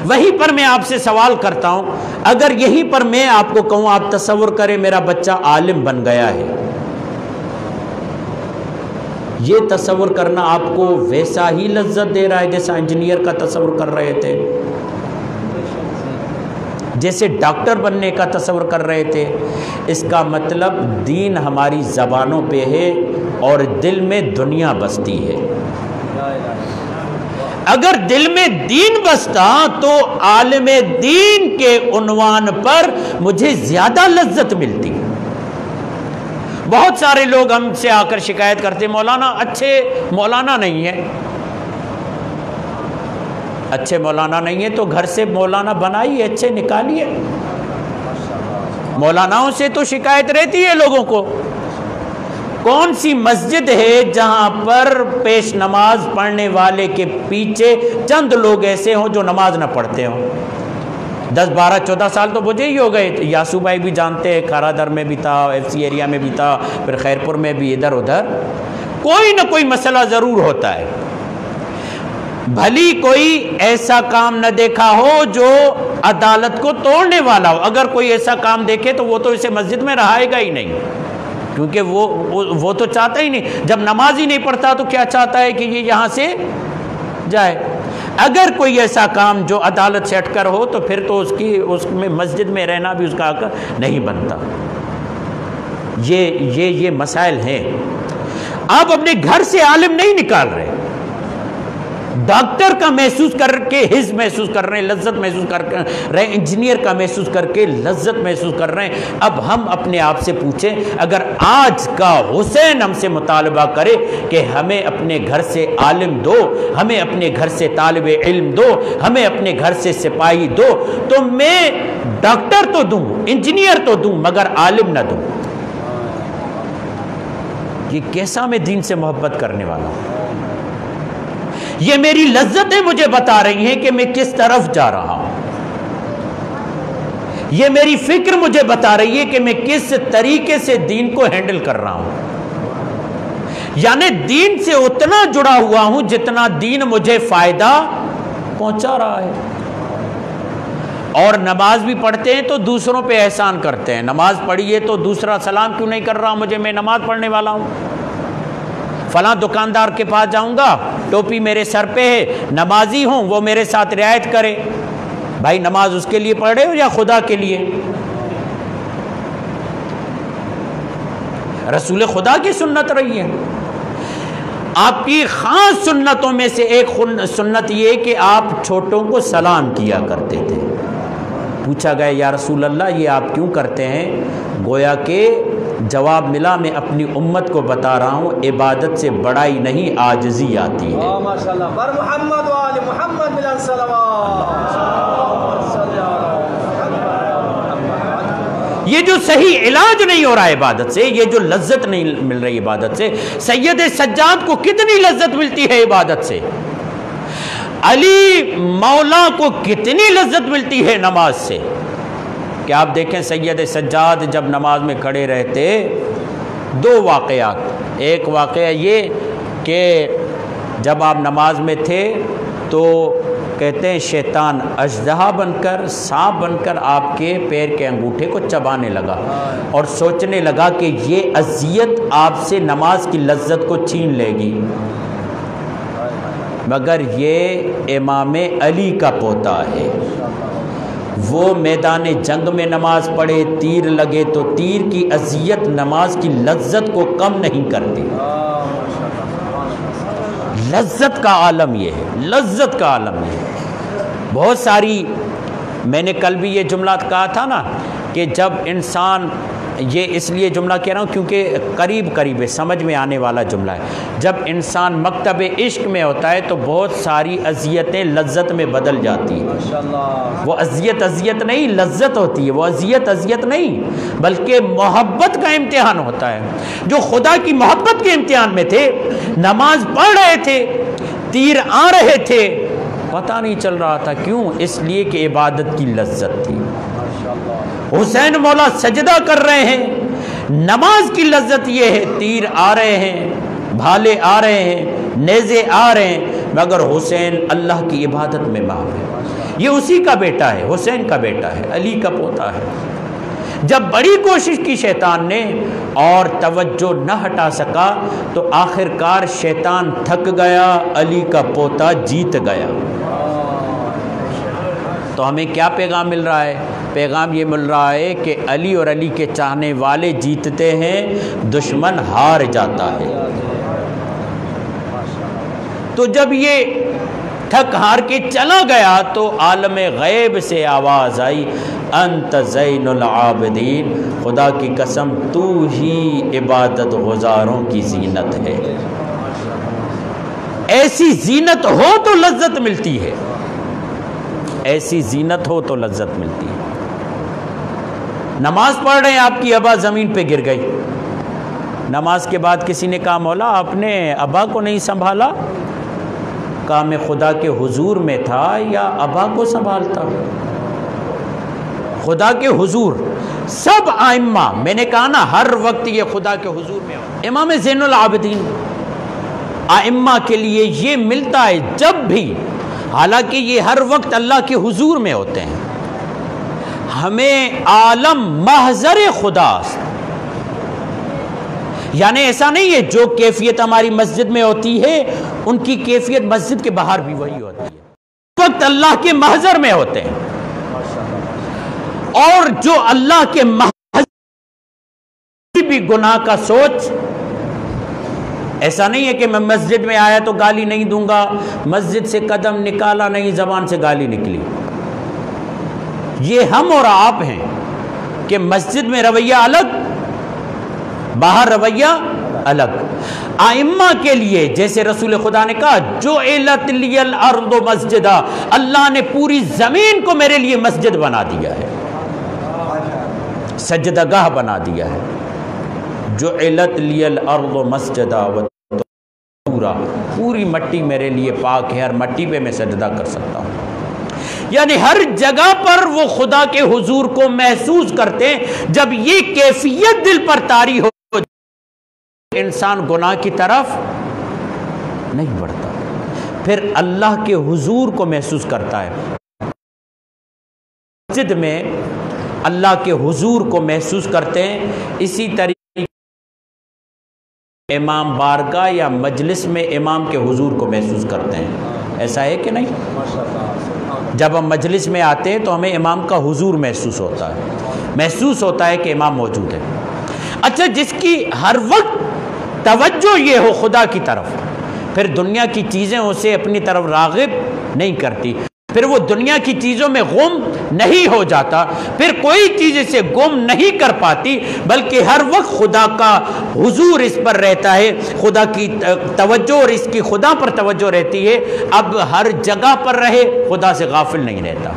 وہیں پر میں آپ سے سوال کرتا ہوں، اگر یہیں پر میں آپ کو کہوں آپ تصور کریں میرا بچہ عالم بن گیا ہے، یہ تصور کرنا آپ کو ویسا ہی لذت دے رہا ہے جیسا انجینئر کا تصور کر رہے تھے، جیسے ڈاکٹر بننے کا تصور کر رہے تھے؟ اس کا مطلب دین ہماری زبانوں پہ ہے اور دل میں دنیا بستی ہے۔ اگر دل میں دین بستا تو عالم دین کے عنوان پر مجھے زیادہ لذت ملتی۔ بہت سارے لوگ ہم سے آ کر شکایت کرتے مولانا اچھے مولانا نہیں ہے، اچھے مولانا نہیں ہے تو گھر سے مولانا بنائیے، اچھے نکالیے۔ مولاناؤں سے تو شکایت رہتی ہے لوگوں کو۔ کون سی مسجد ہے جہاں پر پیش نماز پڑھنے والے کے پیچھے چند لوگ ایسے ہوں جو نماز نہ پڑھتے ہوں؟ 10 12 14 سال تو مجھے ہی ہو گئے، یاسو بھائی بھی جانتے ہیں، کھارا در میں بھی تھا، ایف سی ایریا میں بھی تھا، پھر خیرپور میں بھی، ادھر ادھر کوئی نہ کوئی مسئلہ ضرور ہوتا ہے۔ بھلی کوئی ایسا کام نہ دیکھا ہو جو عدالت کو توڑنے والا ہو، اگر کوئی ایسا کام دیکھے تو وہ تو اسے مسجد میں رہائے گا ہی نہیں، کیونکہ وہ تو چاہتا ہی نہیں، جب نماز ہی نہیں پڑھتا تو کیا چاہتا ہے کہ یہ یہاں سے جائے۔ اگر کوئی ایسا کام جو عدالت سے ہٹ کر ہو تو پھر تو اس میں مسجد میں رہنا بھی اس کا حق نہیں بنتا۔ یہ مسائل ہیں۔ آپ اپنے گھر سے عالم نہیں نکال رہے، ڈاکٹر کا محسوس کر کے حس محسوس کر رہے ہیں، لذت محسوس کر رہے ہیں، انجینئر کا محسوس کر کے لذت محسوس کر رہے ہیں۔ اب ہم اپنے آپ سے پوچھیں، اگر آج کا حسین ہم سے مطالبہ کرے کہ ہمیں اپنے گھر سے عالم دو، ہمیں اپنے گھر سے طالب علم دو، ہمیں اپنے گھر سے سپاہی دو، تو میں ڈاکٹر تو دوں، انجینئر تو دوں، مگر عالم نہ دوں۔ یہ کیسا میں دین سے محبت کرنے والا ہوں؟ یہ میری لذتیں مجھے بتا رہی ہیں کہ میں کس طرف جا رہا ہوں۔ یہ میری فکر مجھے بتا رہی ہے کہ میں کس طریقے سے دین کو ہینڈل کر رہا ہوں۔ یعنی دین سے اتنا جڑا ہوا ہوں جتنا دین مجھے فائدہ پہنچا رہا ہے۔ اور نماز بھی پڑھتے ہیں تو دوسروں پہ احسان کرتے ہیں، نماز پڑھیے تو دوسرا سلام کیوں نہیں کر رہا مجھے، میں نماز پڑھنے والا ہوں۔ فلاں دکاندار کے پاس جاؤں گا، ٹوپی میرے سر پہ ہے، نمازی ہوں، وہ میرے ساتھ رعایت کرے۔ بھائی نماز اس کے لیے پڑھ رہے ہو یا خدا کے لیے؟ رسول خدا کی سنت رہی ہے۔ آپ کی خاص سنتوں میں سے ایک سنت یہ کہ آپ چھوٹوں کو سلام کیا کرتے تھے۔ پوچھا گیا یا رسول اللہ یہ آپ کیوں کرتے ہیں؟ گویا کہ جواب ملا میں اپنی امت کو بتا رہا ہوں عبادت سے بڑائی نہیں عاجزی آتی ہے۔ ماشاءاللہ بر محمد و آل محمد بلند صلوات۔ یہ جو صحیح علاج نہیں ہو رہا ہے عبادت سے، یہ جو لذت نہیں مل رہی عبادت سے، سید سجاد کو کتنی لذت ملتی ہے عبادت سے، علی مولا کو کتنی لذت ملتی ہے نماز سے۔ کہ آپ دیکھیں سید سجاد جب نماز میں کھڑے رہتے، دو واقعات۔ ایک واقعہ یہ کہ جب آپ نماز میں تھے تو کہتے ہیں شیطان اژدہا بن کر، سانپ بن کر آپ کے پیر کے انگوٹھے کو چبانے لگا اور سوچنے لگا کہ یہ اذیت آپ سے نماز کی لذت کو چھین لے گی، مگر یہ امام علی کا پوتا ہے، وہ میدان جنگ میں نماز پڑھے، تیر لگے تو تیر کی اذیت نماز کی لذت کو کم نہیں کرتی۔ لذت کا عالم یہ ہے، لذت کا عالم یہ ہے۔ بہت ساری، میں نے کل بھی یہ جملہ کہا تھا نا کہ جب انسان، یہ اس لیے جملہ کہہ رہا ہوں کیونکہ قریب ہے، سمجھ میں آنے والا جملہ ہے۔ جب انسان مکتب عشق میں ہوتا ہے تو بہت ساری اذیتیں لذت میں بدل جاتی ہیں۔ وہ اذیت نہیں، لذت ہوتی ہے، وہ اذیت نہیں بلکہ محبت کا امتحان ہوتا ہے۔ جو خدا کی محبت کے امتحان میں تھے، نماز پڑھ رہے تھے، تیر آ رہے تھے، پتہ نہیں چل رہا تھا، کیوں؟ اس لیے کہ عبادت کی لذت تھی۔ حسین مولا سجدہ کر رہے ہیں، نماز کی لذت یہ ہے، تیر آ رہے ہیں، بھالے آ رہے ہیں، نیزے آ رہے ہیں، مگر حسین اللہ کی عبادت میں ماہر ہے۔ یہ اسی کا بیٹا ہے، حسین کا بیٹا ہے، علی کا پوتا ہے۔ جب بڑی کوشش کی شیطان نے اور توجہ نہ ہٹا سکا تو آخر کار شیطان تھک گیا، علی کا پوتا جیت گیا۔ تو ہمیں کیا پیغام مل رہا ہے؟ پیغام یہ مل رہا ہے کہ علی اور علی کے چاہنے والے جیتتے ہیں، دشمن ہار جاتا ہے۔ تو جب یہ تھک ہار کے چلا گیا تو عالم غیب سے آواز آئی انت زین العابدین، خدا کی قسم تو ہی عبادت گزاروں کی زینت ہے۔ ایسی زینت ہو تو لذت ملتی ہے، ایسی زینت ہو تو لذت ملتی ہے۔ نماز پڑھ رہے ہیں، آپ کی ابا زمین پہ گر گئی، نماز کے بعد کسی نے کہا مولا آپ نے ابا کو نہیں سنبھالا؟ کہا میں خدا کے حضور میں تھا یا ابا کو سنبھالتا؟ خدا کے حضور، سب ائمہ، میں نے کہا نا ہر وقت یہ خدا کے حضور میں ہو۔ امام زین العابدین ائمہ کے لیے یہ ملتا ہے جب بھی، حالانکہ یہ ہر وقت اللہ کے حضور میں ہوتے ہیں، ہمیں عالم محضر خدا، یعنی ایسا نہیں ہے جو کیفیت ہماری مسجد میں ہوتی ہے ان کی کیفیت مسجد کے باہر بھی وہی ہوتی ہے، اس وقت اللہ کے محضر میں ہوتے ہیں، اور جو اللہ کے محضر بھی گناہ کا سوچ، ایسا نہیں ہے کہ میں مسجد میں آیا تو گالی نہیں دوں گا، مسجد سے قدم نکالا نہیں زبان سے گالی نکلی، یہ ہم اور آپ ہیں کہ مسجد میں رویہ الگ، باہر رویہ الگ۔ ائمہ کے لیے جیسے رسول خدا نے کہا جعلت لی الارض مسجدا، اللہ نے پوری زمین کو میرے لیے مسجد بنا دیا ہے، سجدہ گاہ بنا دیا ہے۔ جعلت لی الارض مسجدا، پوری مٹی میرے لیے پاک ہے، ہر مٹی پہ میں سجدہ کر سکتا ہوں، یعنی ہر جگہ پر وہ خدا کے حضور کو محسوس کرتے ہیں۔ جب یہ کیفیت دل پر طاری ہو انسان گناہ کی طرف نہیں بڑھتا، پھر اللہ کے حضور کو محسوس کرتا ہے۔ مسجد میں اللہ کے حضور کو محسوس کرتے ہیں، اسی طریقے امام بارگاہ یا مجلس میں امام کے حضور کو محسوس کرتے ہیں، ایسا ہے کہ نہیں؟ جب ہم مجلس میں آتے ہیں تو ہمیں امام کا حضور محسوس ہوتا ہے کہ امام موجود ہے۔ اچھا، جس کی ہر وقت توجہ یہ ہو خدا کی طرف، پھر دنیا کی چیزیں اسے اپنی طرف راغب نہیں کرتی، پھر وہ دنیا کی چیزوں میں گم نہیں ہو جاتا، پھر کوئی چیز اسے گم نہیں کر پاتی، بلکہ ہر وقت خدا کا حضور اس پر رہتا ہے، خدا کی توجہ اور اس کی خدا پر توجہ رہتی ہے۔ اب ہر جگہ پر رہے، خدا سے غافل نہیں رہتا۔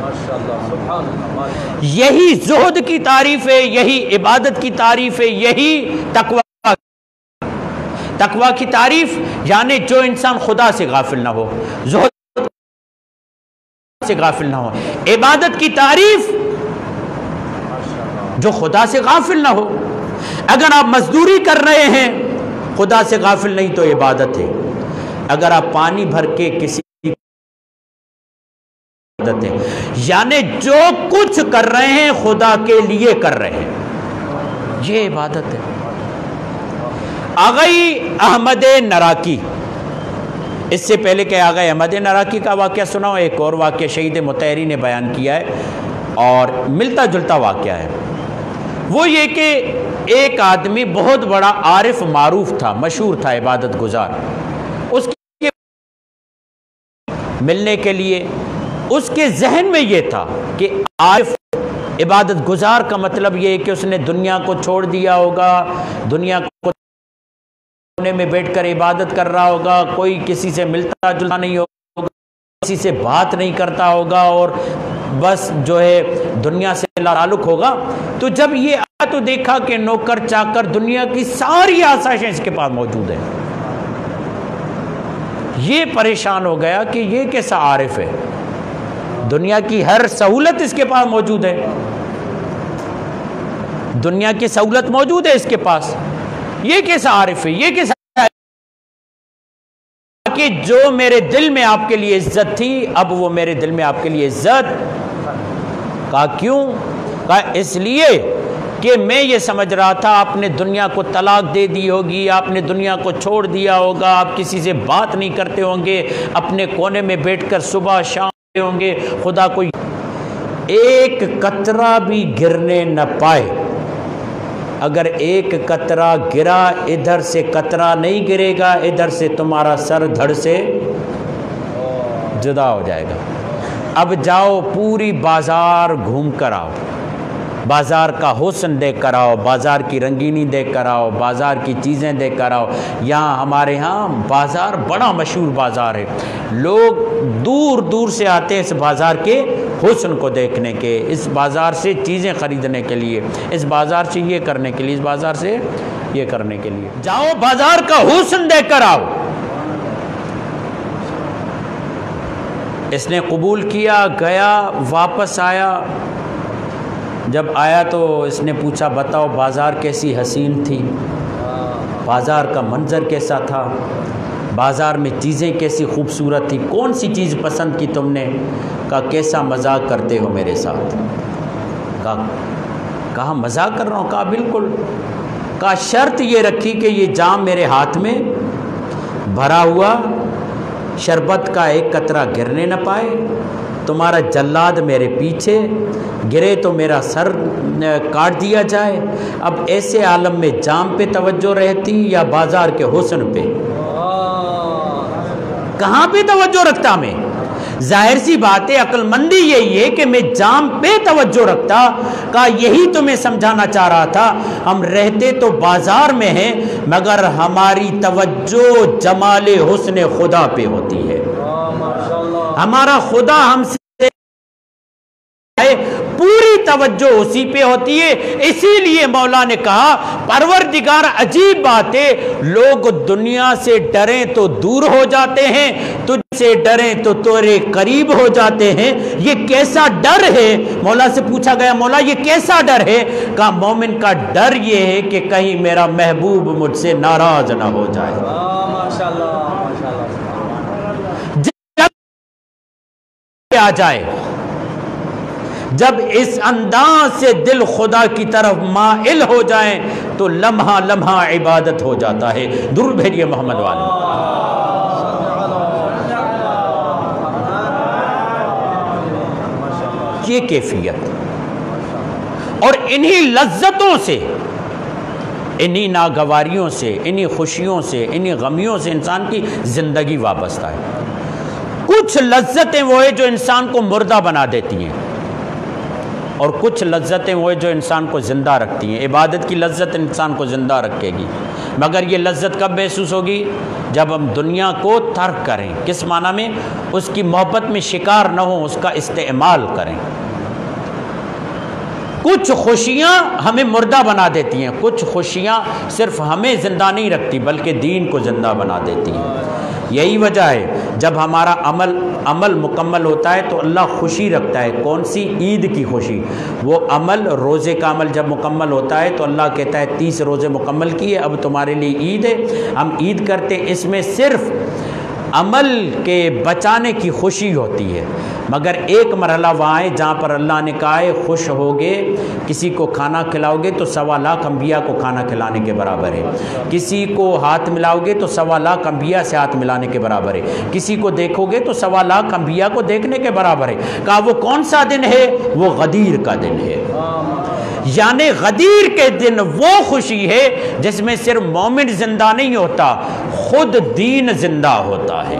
یہی زہد کی تعریف ہے، یہی عبادت کی تعریف ہے، یہی تقوی کی تعریف، یعنی جو انسان خدا سے غافل نہ ہو، زہد سے غافل نہ ہو۔ عبادت کی تعریف جو خدا سے غافل نہ ہو۔ اگر آپ مزدوری کر رہے ہیں خدا سے غافل نہیں تو عبادت ہے، اگر آپ پانی بھر کے کسی عبادت ہے، یعنی جو کچھ کر رہے ہیں خدا کے لیے کر رہے ہیں، یہ عبادت ہے۔ آغائی احمد نراکی، اس سے پہلے کہ آغائی احمد نراکی کا واقعہ سناؤ، ایک اور واقعہ شہید مطہری نے بیان کیا ہے اور ملتا جلتا واقعہ ہے۔ وہ یہ کہ ایک آدمی بہت بڑا عارف معروف تھا، مشہور تھا، عبادت گزار، اس کے ملنے کے لیے اس کے ذہن میں یہ تھا کہ عارف عبادت گزار کا مطلب یہ ہے کہ اس نے دنیا کو چھوڑ دیا ہوگا، دنیا کو میں بیٹھ کر عبادت کر رہا ہوگا، کوئی کسی سے ملتا جلتا نہیں ہوگا، کسی سے بات نہیں کرتا ہوگا، اور بس جو ہے دنیا سے تعلق ہوگا۔ تو جب یہ آیا تو دیکھا کہ نوکر چاکر دنیا کی ساری آسائشیں اس کے پاس موجود ہیں۔ یہ پریشان ہو گیا کہ یہ کیسا عارف ہے، دنیا کی ہر سہولت اس کے پاس موجود ہے، دنیا کی سہولت موجود ہے اس کے پاس، یہ کیسا عارف ہے، یہ کیسا کہ جو میرے دل میں آپ کے لیے عزت تھی اب وہ میرے دل میں آپ کے لیے عزت۔ کہا کیوں؟ کہا اس لیے کہ میں یہ سمجھ رہا تھا آپ نے دنیا کو طلاق دے دی ہوگی، آپ نے دنیا کو چھوڑ دیا ہوگا، آپ کسی سے بات نہیں کرتے ہوں گے، اپنے کونے میں بیٹھ کر صبح شام ہوں گے، خدا کو ایک قطرہ بھی گرنے نہ پائے۔ اگر ایک قطرہ گرا، ادھر سے قطرہ نہیں گرے گا، ادھر سے تمہارا سر دھڑ سے جدا ہو جائے گا۔ اب جاؤ پوری بازار گھوم کر آؤ، بازار کا حسن دیکھ کر آؤ، بازار کی رنگینی دیکھ کر آؤ، بازار کی چیزیں دیکھ کر آؤ۔ یہاں ہمارے ہاں بازار بڑا مشہور بازار ہے، لوگ دور دور سے آتے ہیں اس بازار کے حسن کو دیکھنے کے، اس بازار سے چیزیں خریدنے کے لیے، اس بازار سے یہ کرنے کے لیے، اس بازار سے یہ کرنے کے لیے۔ جاؤ بازار کا حسن دیکھ کر آؤ۔ اس نے قبول کیا، گیا، واپس آیا۔ جب آیا تو اس نے پوچھا بتاؤ بازار کیسی حسین تھی، بازار کا منظر کیسا تھا، بازار میں چیزیں کیسی خوبصورت تھی، کون سی چیز پسند کی تم نے؟ کہا کیسا مذاق کرتے ہو میرے ساتھ؟ کہا مذاق کر رہا ہوں؟ کہا بالکل۔ کہا شرط یہ رکھی کہ یہ جام میرے ہاتھ میں بھرا ہوا شربت کا ایک قطرہ گرنے نہ پائے، تمہارا جلاد میرے پیچھے گرے تو میرا سر کاٹ دیا جائے۔ اب ایسے عالم میں جام پہ توجہ رہتی یا بازار کے حسن پہ؟ کہاں پہ توجہ رکھتا میں؟ ظاہر سی بات ہے، عقل مندی یہی ہے کہ میں جام پہ توجہ رکھتا۔ کہا یہی تو میں سمجھانا چاہ رہا تھا، ہم رہتے تو بازار میں ہیں مگر ہماری توجہ جمال حسن خدا پہ ہوتی ہے، ہمارا خدا ہم سے پوری توجہ اسی پہ ہوتی ہے۔ اسی لیے مولا نے کہا پروردگار عجیب بات ہے، لوگ دنیا سے ڈریں تو دور ہو جاتے ہیں، تجھ سے ڈریں تو تیرے قریب ہو جاتے ہیں۔ یہ کیسا ڈر ہے؟ مولا سے پوچھا گیا مولا یہ کیسا ڈر ہے؟ کہا مومن کا ڈر یہ ہے کہ کہیں میرا محبوب مجھ سے ناراض نہ ہو جائے۔ جب آ جائے، جب اس انداز سے دل خدا کی طرف مائل ہو جائیں تو لمحہ لمحہ عبادت ہو جاتا ہے۔ درود بھیجیے محمد والے۔ یہ کیفیت اور انہی لذتوں سے، انہی ناگواریوں سے، انہی خوشیوں سے، انہی غمیوں سے انسان کی زندگی وابستہ ہے۔ کچھ لذتیں وہ ہیں جو انسان کو مردہ بنا دیتی ہیں، اور کچھ لذتیں وہ جو انسان کو زندہ رکھتی ہیں۔ عبادت کی لذت انسان کو زندہ رکھے گی، مگر یہ لذت کب محسوس ہوگی؟ جب ہم دنیا کو ترک کریں۔ کس معنی میں؟ اس کی محبت میں شکار نہ ہوں، اس کا استعمال کریں۔ کچھ خوشیاں ہمیں مردہ بنا دیتی ہیں، کچھ خوشیاں صرف ہمیں زندہ نہیں رکھتی بلکہ دین کو زندہ بنا دیتی ہیں۔ یہی وجہ ہے جب ہمارا عمل مکمل ہوتا ہے تو اللہ خوشی رکھتا ہے۔ کون سی؟ عید کی خوشی۔ وہ عمل، روزے کا عمل جب مکمل ہوتا ہے تو اللہ کہتا ہے 30 روزے مکمل کیے، اب تمہارے لیے عید ہے۔ ہم عید کرتے، اس میں صرف عمل کے بچانے کی خوشی ہوتی ہے، مگر ایک مرحلہ وہاں ہے جہاں پر اللہ نے کہا ہے خوش ہوگے، کسی کو کھانا کھلاؤ گے تو 1.25 لاکھ انبیاء کو کھانا کھلانے کے برابر ہے، کسی کو ہاتھ ملاؤ گے تو 1.25 لاکھ انبیاء سے ہاتھ ملانے کے برابر ہے، کسی کو دیکھو گے تو 1.25 لاکھ انبیاء کو دیکھنے کے برابر ہے۔ کہا وہ کون سا دن ہے؟ وہ غدیر کا دن ہے۔ یعنی غدیر کے دن وہ خوشی ہے جس میں صرف مومن زندہ نہیں ہوتا، خود دین زندہ ہوتا ہے،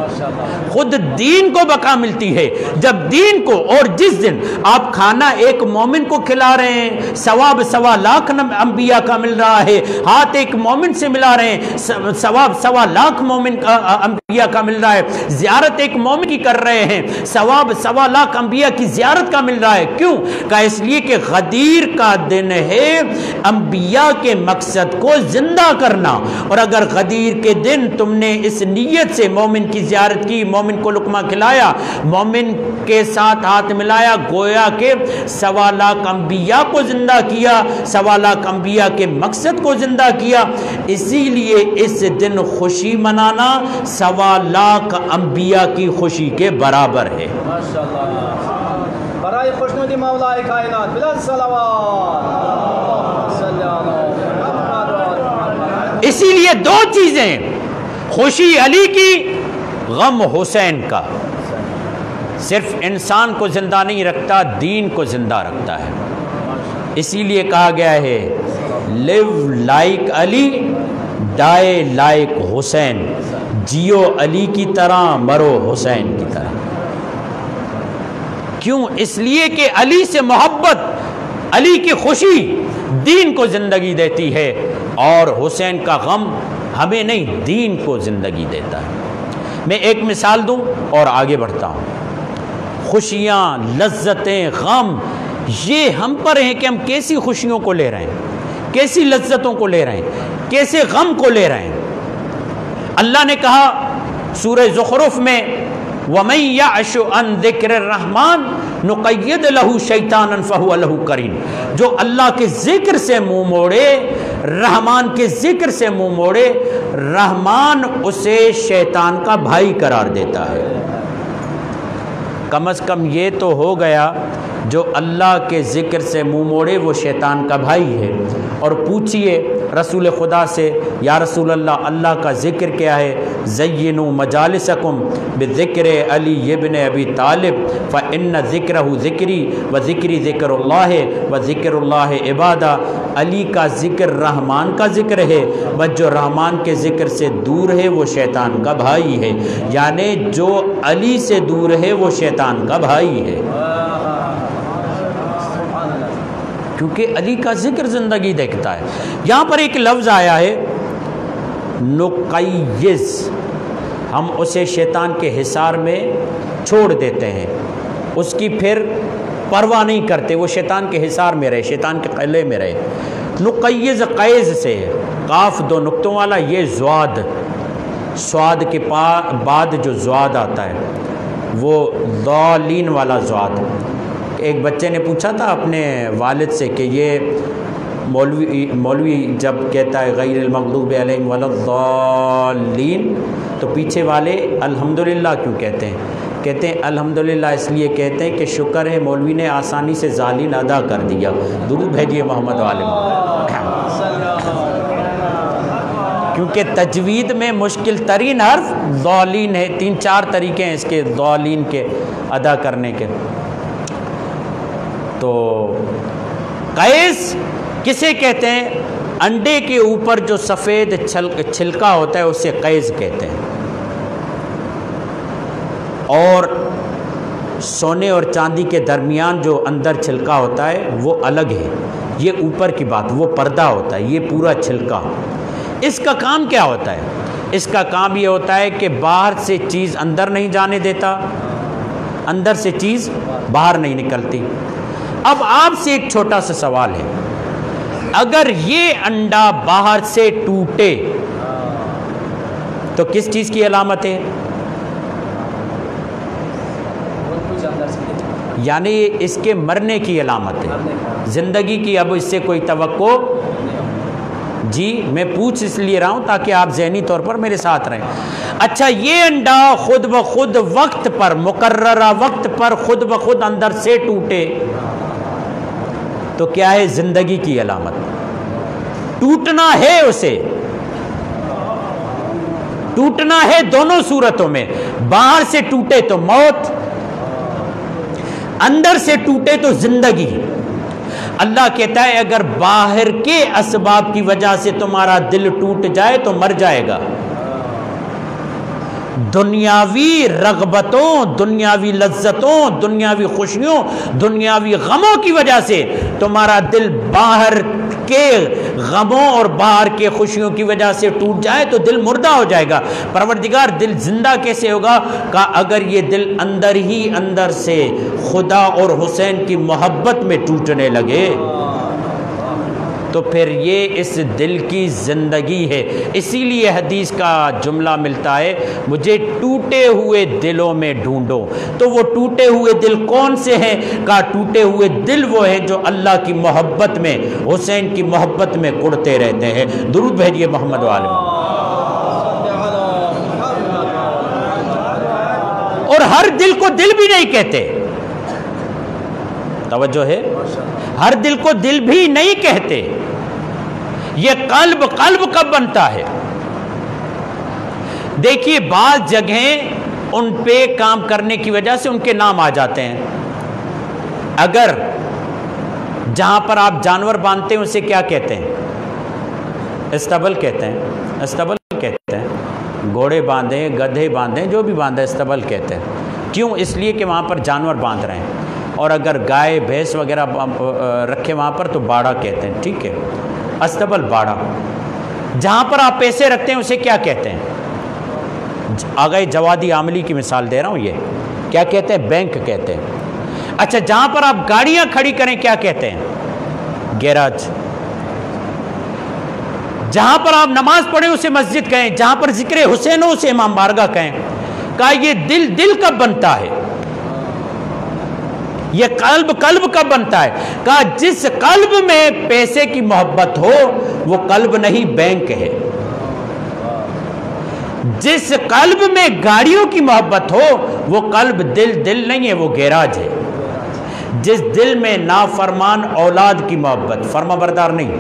خود دین کو بقا ملتی ہے۔ جب دین کو، اور جس دن آپ کھانا ایک مومن کو کھلا رہے ہیں ثواب 1.25 لاکھ انبیاء کا مل رہا ہے، ہاتھ ایک مومن سے ملا رہے ہیں ثواب 1.25 لاکھ مومن کا انبیاء کا مل رہا ہے، زیارت ایک مومن کی کر رہے ہیں ثواب 1.25 لاکھ انبیاء کی زیارت کا مل رہا ہے۔ کیوں؟ کہا اس لیے کہ غدیر کا دن ہے انبیاء کے مقصد کو زندہ کرنا، اور اگر غدیر کے دن تم نے اس نیت سے مومن کی زیارت کی، مومن کو لقمہ کھلایا، مومن کے ساتھ ہاتھ ملایا، گویا کہ 1.25 لاکھ انبیاء کو زندہ کیا، 1.25 لاکھ انبیاء کے مقصد کو زندہ کیا۔ اسی لیے اس دن خوشی منانا 1.25 لاکھ انبیاء کی خوشی کے برابر ہے۔ برائے خوشنودی مولا کائنات بلند صلوات۔ اسی لیے 2 چیزیں، خوشی علی کی، غم حسین کا، صرف انسان کو زندہ نہیں رکھتا، دین کو زندہ رکھتا ہے۔ اسی لیے کہا گیا ہے لیو لائک علی ڈائی لائک حسین، جیو علی کی طرح مرو حسین کی طرح۔ کیوں؟ اس لیے کہ علی سے محبت، علی کی خوشی دین کو زندگی دیتی ہے، اور حسین کا غم ہمیں نہیں، دین کو زندگی دیتا ہے۔ میں ایک مثال دوں اور آگے بڑھتا ہوں۔ خوشیاں، لذتیں، غم، یہ ہم پر ہیں کہ ہم کیسی خوشیوں کو لے رہے ہیں، کیسی لذتوں کو لے رہے ہیں، کیسے غم کو لے رہے ہیں۔ اللہ نے کہا سورہ زخرف میں وَمَن يَعْشُ عَن ذِكْرِ الرَّحْمَنِ نُقَيِّضْ لَهُ شَيْطَانًا فَهُوَ لَهُ قَرِينٌ، جو اللہ کے ذکر سے منہ موڑے، رحمان کے ذکر سے منہ موڑے، رحمان اسے شیطان کا بھائی قرار دیتا ہے۔ کم از کم یہ تو ہو گیا جو اللہ کے ذکر سے منہ موڑے وہ شیطان کا بھائی ہے۔ اور پوچھئے رسول خدا سے، یا رسول اللہ، اللہ کا ذکر کیا ہے؟ زینوا مجالسکم بذکر علی ابن ابی طالب فإن ذکرہ ذکری وذکری ذکر اللہ وذکر اللہ عبادہ۔ علی کا ذکر رحمان کا ذکر ہے، بس جو رحمان کے ذکر سے دور ہے وہ شیطان کا بھائی ہے، یعنی جو علی سے دور ہے وہ شیطان کا بھائی ہے، کیونکہ علی کا ذکر زندگی دیکھتا ہے۔ یہاں پر ایک لفظ آیا ہے نقیض، ہم اسے شیطان کے حصار میں چھوڑ دیتے ہیں، اس کی پھر پرواہ نہیں کرتے، وہ شیطان کے حصار میں رہے، شیطان کے قلعے میں رہے۔ نقیض قیض سے، قاف دو نقطوں والا، یہ زواد، سواد کے بعد جو زواد آتا ہے وہ ضالین والا زواد۔ ایک بچے نے پوچھا تھا اپنے والد سے کہ یہ مولوی جب کہتا ہے غیر المغضوب علیہم ولا الضالین تو پیچھے والے الحمدللہ کیوں کہتے ہیں؟ کہتے ہیں الحمدللہ اس لیے کہتے ہیں کہ شکر ہے مولوی نے آسانی سے ذالین ادا کر دیا۔ درود بھیجیے محمد والے، کیونکہ تجوید میں مشکل ترین حرف ضالین ہے، 3-4 طریقے ہیں اس کے ضالین کے ادا کرنے کے۔ تو قیس کسے کہتے ہیں؟ انڈے کے اوپر جو سفید چھلکا ہوتا ہے اسے قیس کہتے ہیں، اور سونے اور چاندی کے درمیان جو اندر چھلکا ہوتا ہے وہ الگ ہے، یہ اوپر کی بات، وہ پردہ ہوتا ہے، یہ پورا چھلکا۔ اس کا کام کیا ہوتا ہے؟ اس کا کام یہ ہوتا ہے کہ باہر سے چیز اندر نہیں جانے دیتا، اندر سے چیز باہر نہیں نکلتی۔ اب آپ سے ایک چھوٹا سا سوال ہے، اگر یہ انڈا باہر سے ٹوٹے تو کس چیز کی علامت ہے؟ یعنی اس کے مرنے کی علامت ہے، زندگی کی اب اس سے کوئی توقع۔ جی میں پوچھ اس لیے رہا ہوں تاکہ آپ ذہنی طور پر میرے ساتھ رہیں۔ اچھا یہ انڈا خود بخود وقت پر، مقررہ وقت پر خود بخود اندر سے ٹوٹے تو کیا ہے؟ زندگی کی علامت۔ ٹوٹنا ہے، اسے ٹوٹنا ہے دونوں صورتوں میں، باہر سے ٹوٹے تو موت، اندر سے ٹوٹے تو زندگی۔ اللہ کہتا ہے اگر باہر کے اسباب کی وجہ سے تمہارا دل ٹوٹ جائے تو مر جائے گا، دنیاوی رغبتوں، دنیاوی لذتوں، دنیاوی خوشیوں، دنیاوی غموں کی وجہ سے تمہارا دل باہر کے غموں اور باہر کے خوشیوں کی وجہ سے ٹوٹ جائے تو دل مردہ ہو جائے گا۔ پروردگار دل زندہ کیسے ہوگا؟ کہ اگر یہ دل اندر ہی اندر سے خدا اور حسین کی محبت میں ٹوٹنے لگے تو پھر یہ اس دل کی زندگی ہے۔ اسی لیے حدیث کا جملہ ملتا ہے مجھے ٹوٹے ہوئے دلوں میں ڈھونڈو۔ تو وہ ٹوٹے ہوئے دل کون سے ہیں؟ کہا ٹوٹے ہوئے دل وہ ہیں جو اللہ کی محبت میں، حسین کی محبت میں کڑتے رہتے ہیں۔ درود بھیجیے محمد والے۔ اور ہر دل کو دل بھی نہیں کہتے، توجہ ہے، ہر دل کو دل بھی نہیں کہتے، یہ قلب کب بنتا ہے؟ دیکھیے بعض جگہیں ان پہ کام کرنے کی وجہ سے ان کے نام آ جاتے ہیں۔ اگر جہاں پر آپ جانور باندھتے ہیں اسے کیا کہتے ہیں؟ استبل کہتے ہیں، استبل کہتے ہیں۔ گھوڑے باندھیں، گدھے باندھیں، جو بھی باندھیں استبل کہتے ہیں۔ کیوں؟ اس لیے کہ وہاں پر جانور باندھ رہے ہیں۔ اور اگر گائے بھینس وغیرہ رکھے وہاں پر تو باڑا کہتے ہیں، ٹھیک ہے، استبل باڑا۔ جہاں پر آپ پیسے رکھتے ہیں اسے کیا کہتے ہیں؟ آگے جوادی عاملی کی مثال دے رہا ہوں، یہ کیا کہتے ہیں؟ بینک کہتے ہیں۔ اچھا، جہاں پر آپ گاڑیاں کھڑی کریں کیا کہتے ہیں؟ گیراج۔ جہاں پر آپ نماز پڑھیں اسے مسجد کہیں، جہاں پر ذکر حسین ہو اسے امام بارگاہ کہیں۔ کہا یہ دل کب بنتا ہے؟ یہ قلب کب بنتا ہے؟ کہا جس قلب میں پیسے کی محبت ہو وہ قلب نہیں، بینک ہے۔ جس قلب میں گاڑیوں کی محبت ہو وہ قلب دل نہیں ہے، وہ گیراج ہے۔ جس دل میں نافرمان اولاد کی محبت، فرما بردار نہیں،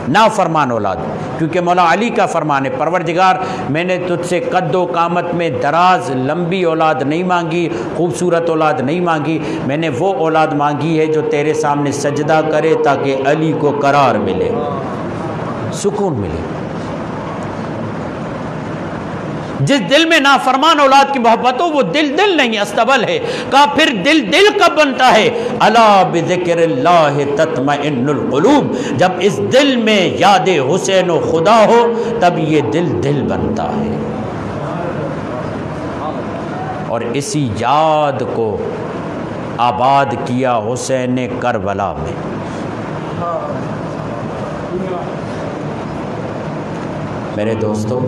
نافرمان اولاد، کیونکہ مولا علی کا فرمان ہے، پروردگار میں نے تجھ سے قد و قامت میں دراز لمبی اولاد نہیں مانگی، خوبصورت اولاد نہیں مانگی، میں نے وہ اولاد مانگی ہے جو تیرے سامنے سجدہ کرے تاکہ علی کو قرار ملے، سکون ملے۔ جس دل میں نافرمان اولاد کی محبت ہو وہ دل نہیں، استبل ہے۔ کہا پھر دل کب بنتا ہے؟ الا بذکر اللہ تطمئن القلوب، جب اس دل میں یاد حسین و خدا ہو تب یہ دل بنتا ہے۔ اور اسی یاد کو آباد کیا حسین نے کربلا میں۔ میرے دوستو،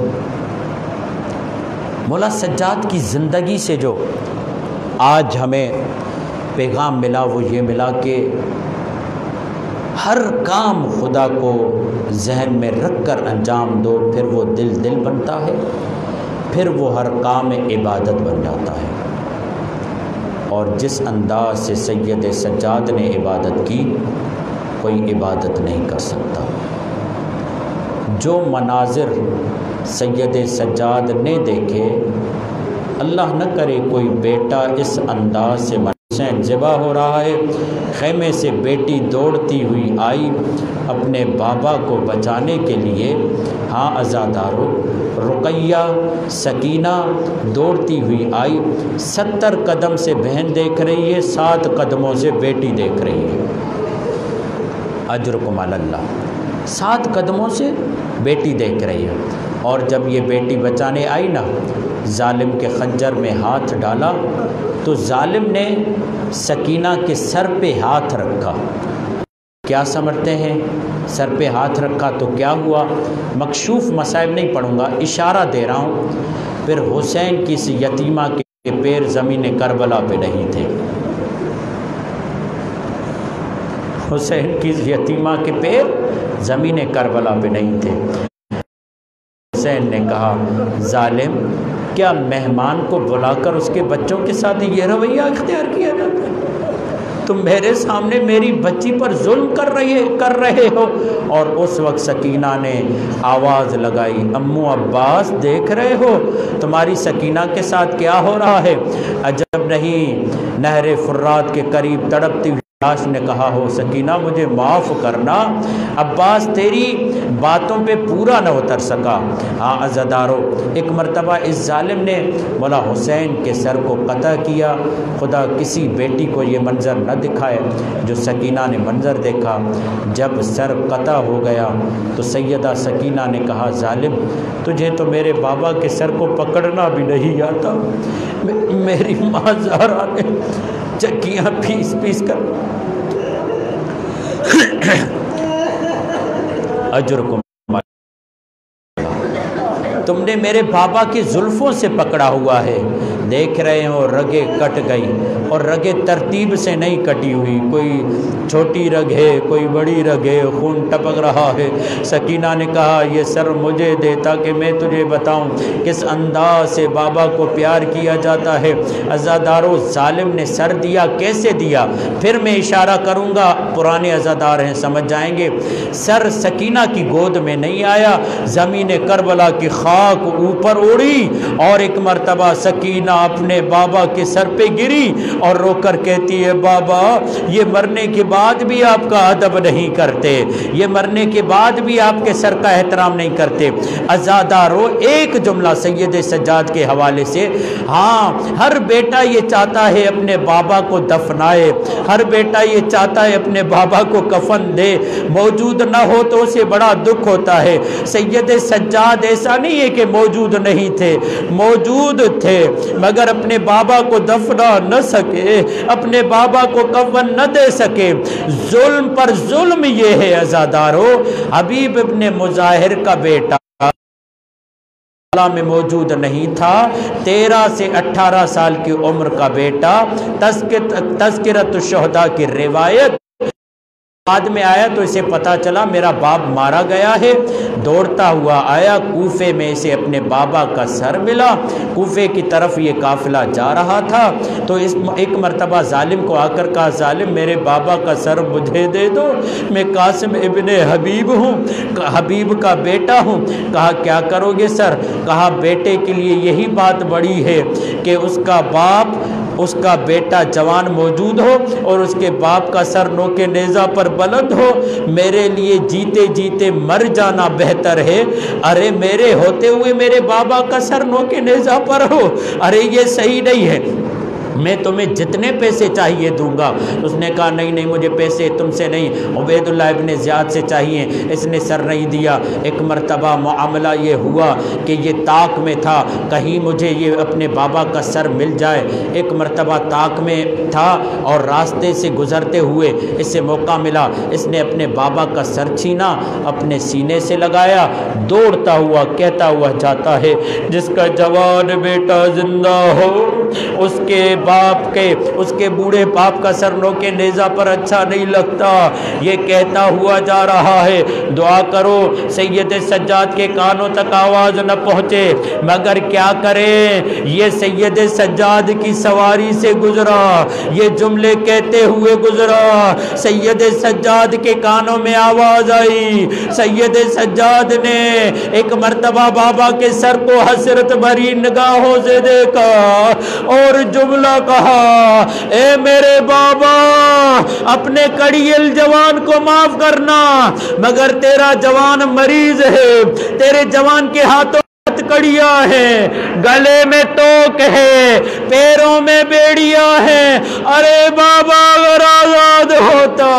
مولا سجاد کی زندگی سے جو آج ہمیں پیغام ملا وہ یہ ملا کہ ہر کام خدا کو ذہن میں رکھ کر انجام دو، پھر وہ دل بنتا ہے، پھر وہ ہر کام عبادت بن جاتا ہے۔ اور جس انداز سے سید سجاد نے عبادت کی کوئی عبادت نہیں کر سکتا۔ جو مناظر سید سجاد نے دیکھے، اللہ نہ کرے کوئی بیٹا اس انداز سے حسین ذبح ہو رہا ہے، خیمے سے بیٹی دوڑتی ہوئی آئی اپنے بابا کو بچانے کے لیے۔ ہاں عزادارو، رقیہ سکینہ دوڑتی ہوئی آئی، 70 قدم سے بہن دیکھ رہی ہے، 7 قدموں سے بیٹی دیکھ رہی ہے۔ اجرکم علی اللہ، 7 قدموں سے بیٹی دیکھ رہی ہے۔ اور جب یہ بیٹی بچانے آئی نا، ظالم کے خنجر میں ہاتھ ڈالا تو ظالم نے سکینہ کے سر پہ ہاتھ رکھا۔ کیا سمجھتے ہیں؟ سر پہ ہاتھ رکھا تو کیا ہوا؟ مکشوف مصائب نہیں پڑھوں گا، اشارہ دے رہا ہوں۔ پھر حسین کی اس یتیمہ کے پیر زمین کربلا پہ نہیں تھے، حسین کی یتیمہ کے پیر زمین کربلا پہ نہیں تھے۔ حسین نے کہا ظالم، کیا مہمان کو بلا کر اس کے بچوں کے ساتھ یہ رویہ اختیار کیا جاتا ہے؟ تم میرے سامنے میری بچی پر ظلم کر رہے ہو۔ اور اس وقت سکینہ نے آواز لگائی، امو عباس دیکھ رہے ہو تمہاری سکینہ کے ساتھ کیا ہو رہا ہے؟ عجب نہیں نہر فرات کے قریب تڑپتی ہوئی لاش نے کہا ہو سکینہ مجھے معاف کرنا، عباس تیری باتوں پہ پورا نہ اتر سکا۔ ہاں عزادارو، ایک مرتبہ اس ظالم نے مولا حسین کے سر کو قطع کیا۔ خدا کسی بیٹی کو یہ منظر نہ دکھائے جو سکینہ نے منظر دیکھا۔ جب سر قطع ہو گیا تو سیدہ سکینہ نے کہا ظالم، تجھے تو میرے بابا کے سر کو پکڑنا بھی نہیں آتا۔ میری ماں زہرا نے چکیاں پیس کر اجرکم، تم نے میرے بابا کی زلفوں سے پکڑا ہوا ہے، دیکھ رہے ہو رگیں کٹ گئی، اور رگیں ترتیب سے نہیں کٹی ہوئی، کوئی چھوٹی رگ ہے کوئی بڑی رگ ہے، خون ٹپک رہا ہے۔ سکینہ نے کہا یہ سر مجھے دے تاکہ میں تجھے بتاؤں کس انداز سے بابا کو پیار کیا جاتا ہے۔ عزادارو، ظالم نے سر دیا، کیسے دیا؟ پھر میں اشارہ کروں گا، پرانے عزادار ہیں سمجھ جائیں گے۔ سر سکینہ کی گود میں نہیں آیا، زمین کربلا کی خاک اوپر اڑی اور ایک مرتبہ سکینہ اپنے بابا کے سر پہ گری اور رو کر کہتی ہے بابا یہ مرنے کے بعد بھی آپ کا ادب نہیں کرتے، یہ مرنے کے بعد بھی آپ کے سر کا احترام نہیں کرتے۔ عزادارو ایک جملہ سید سجاد کے حوالے سے، ہاں ہر بیٹا یہ چاہتا ہے اپنے بابا کو دفنائے، ہر بیٹا یہ چاہتا ہے اپنے بابا کو کفن دے، موجود نہ ہو تو اسے بڑا دکھ ہوتا ہے۔ سید سجاد ایسا نہیں ہے کہ موجود نہیں تھے، موجود تھے مگر اپنے بابا کو دفنا نہ سکے، اپنے بابا کو کفن نہ دے سکے۔ ظلم پر ظلم یہ ہے عزادارو، حبیب ابن مظاہر کا بیٹا میں موجود نہیں تھا، 13 سے 18 سال کی عمر کا بیٹا، تذکرۃ الشہداء کی روایت بعد میں آیا تو اسے پتا چلا میرا باپ مارا گیا ہے، دوڑتا ہوا آیا کوفے میں، اسے اپنے بابا کا سر ملا، کوفے کی طرف یہ قافلہ جا رہا تھا تو ایک مرتبہ ظالم کو آ کر کہا ظالم میرے بابا کا سر مجھے دے دو، میں قاسم ابن حبیب ہوں، حبیب کا بیٹا ہوں۔ کہا کیا کرو گے سر؟ کہا بیٹے کے لیے یہی بات بڑی ہے کہ اس کا باپ، اس کا بیٹا جوان موجود ہو اور اس کے باپ کا سر نوکے نیزہ پر بلند ہو، میرے لیے جیتے جیتے مر جانا بہتر ہے۔ ارے میرے ہوتے ہوئے میرے بابا کا سر نوکے نیزہ پر ہو، ارے یہ صحیح نہیں ہے، میں تمہیں جتنے پیسے چاہیے دوں گا۔ اس نے کہا نہیں نہیں مجھے پیسے تم سے نہیں، عبید اللہ ابن زیاد سے چاہیے۔ اس نے سر نہیں دیا۔ ایک مرتبہ معاملہ یہ ہوا کہ یہ طاق میں تھا، کہیں مجھے یہ اپنے بابا کا سر مل جائے۔ ایک مرتبہ طاق میں تھا اور راستے سے گزرتے ہوئے اسے موقع ملا، اس نے اپنے بابا کا سر چھینا، اپنے سینے سے لگایا، دوڑتا ہوا کہتا ہوا جاتا ہے جس کا جوان بیٹا زندہ ہو اس کے باپ کے، اس کے بوڑھے باپ کا سر نوکے نیزہ پر اچھا نہیں لگتا۔ یہ کہتا ہوا جا رہا ہے، دعا کرو سید سجاد کے کانوں تک آواز نہ پہنچے، مگر کیا کریں یہ سید سجاد کی سواری سے گزرا، یہ جملے کہتے ہوئے گزرا، سید سجاد کے کانوں میں آواز آئی، سید سجاد نے ایک مرتبہ بابا کے سر کو حسرت بھری نگاہوں سے دیکھا اور جملہ کہا، اے میرے بابا اپنے کڑیل جوان کو معاف کرنا، مگر تیرا جوان مریض ہے، تیرے جوان کے ہاتھوں کڑیاں ہیں، گلے میں توک ہے، پیروں میں بیڑیاں ہیں، ارے بابا اگر آزاد ہوتا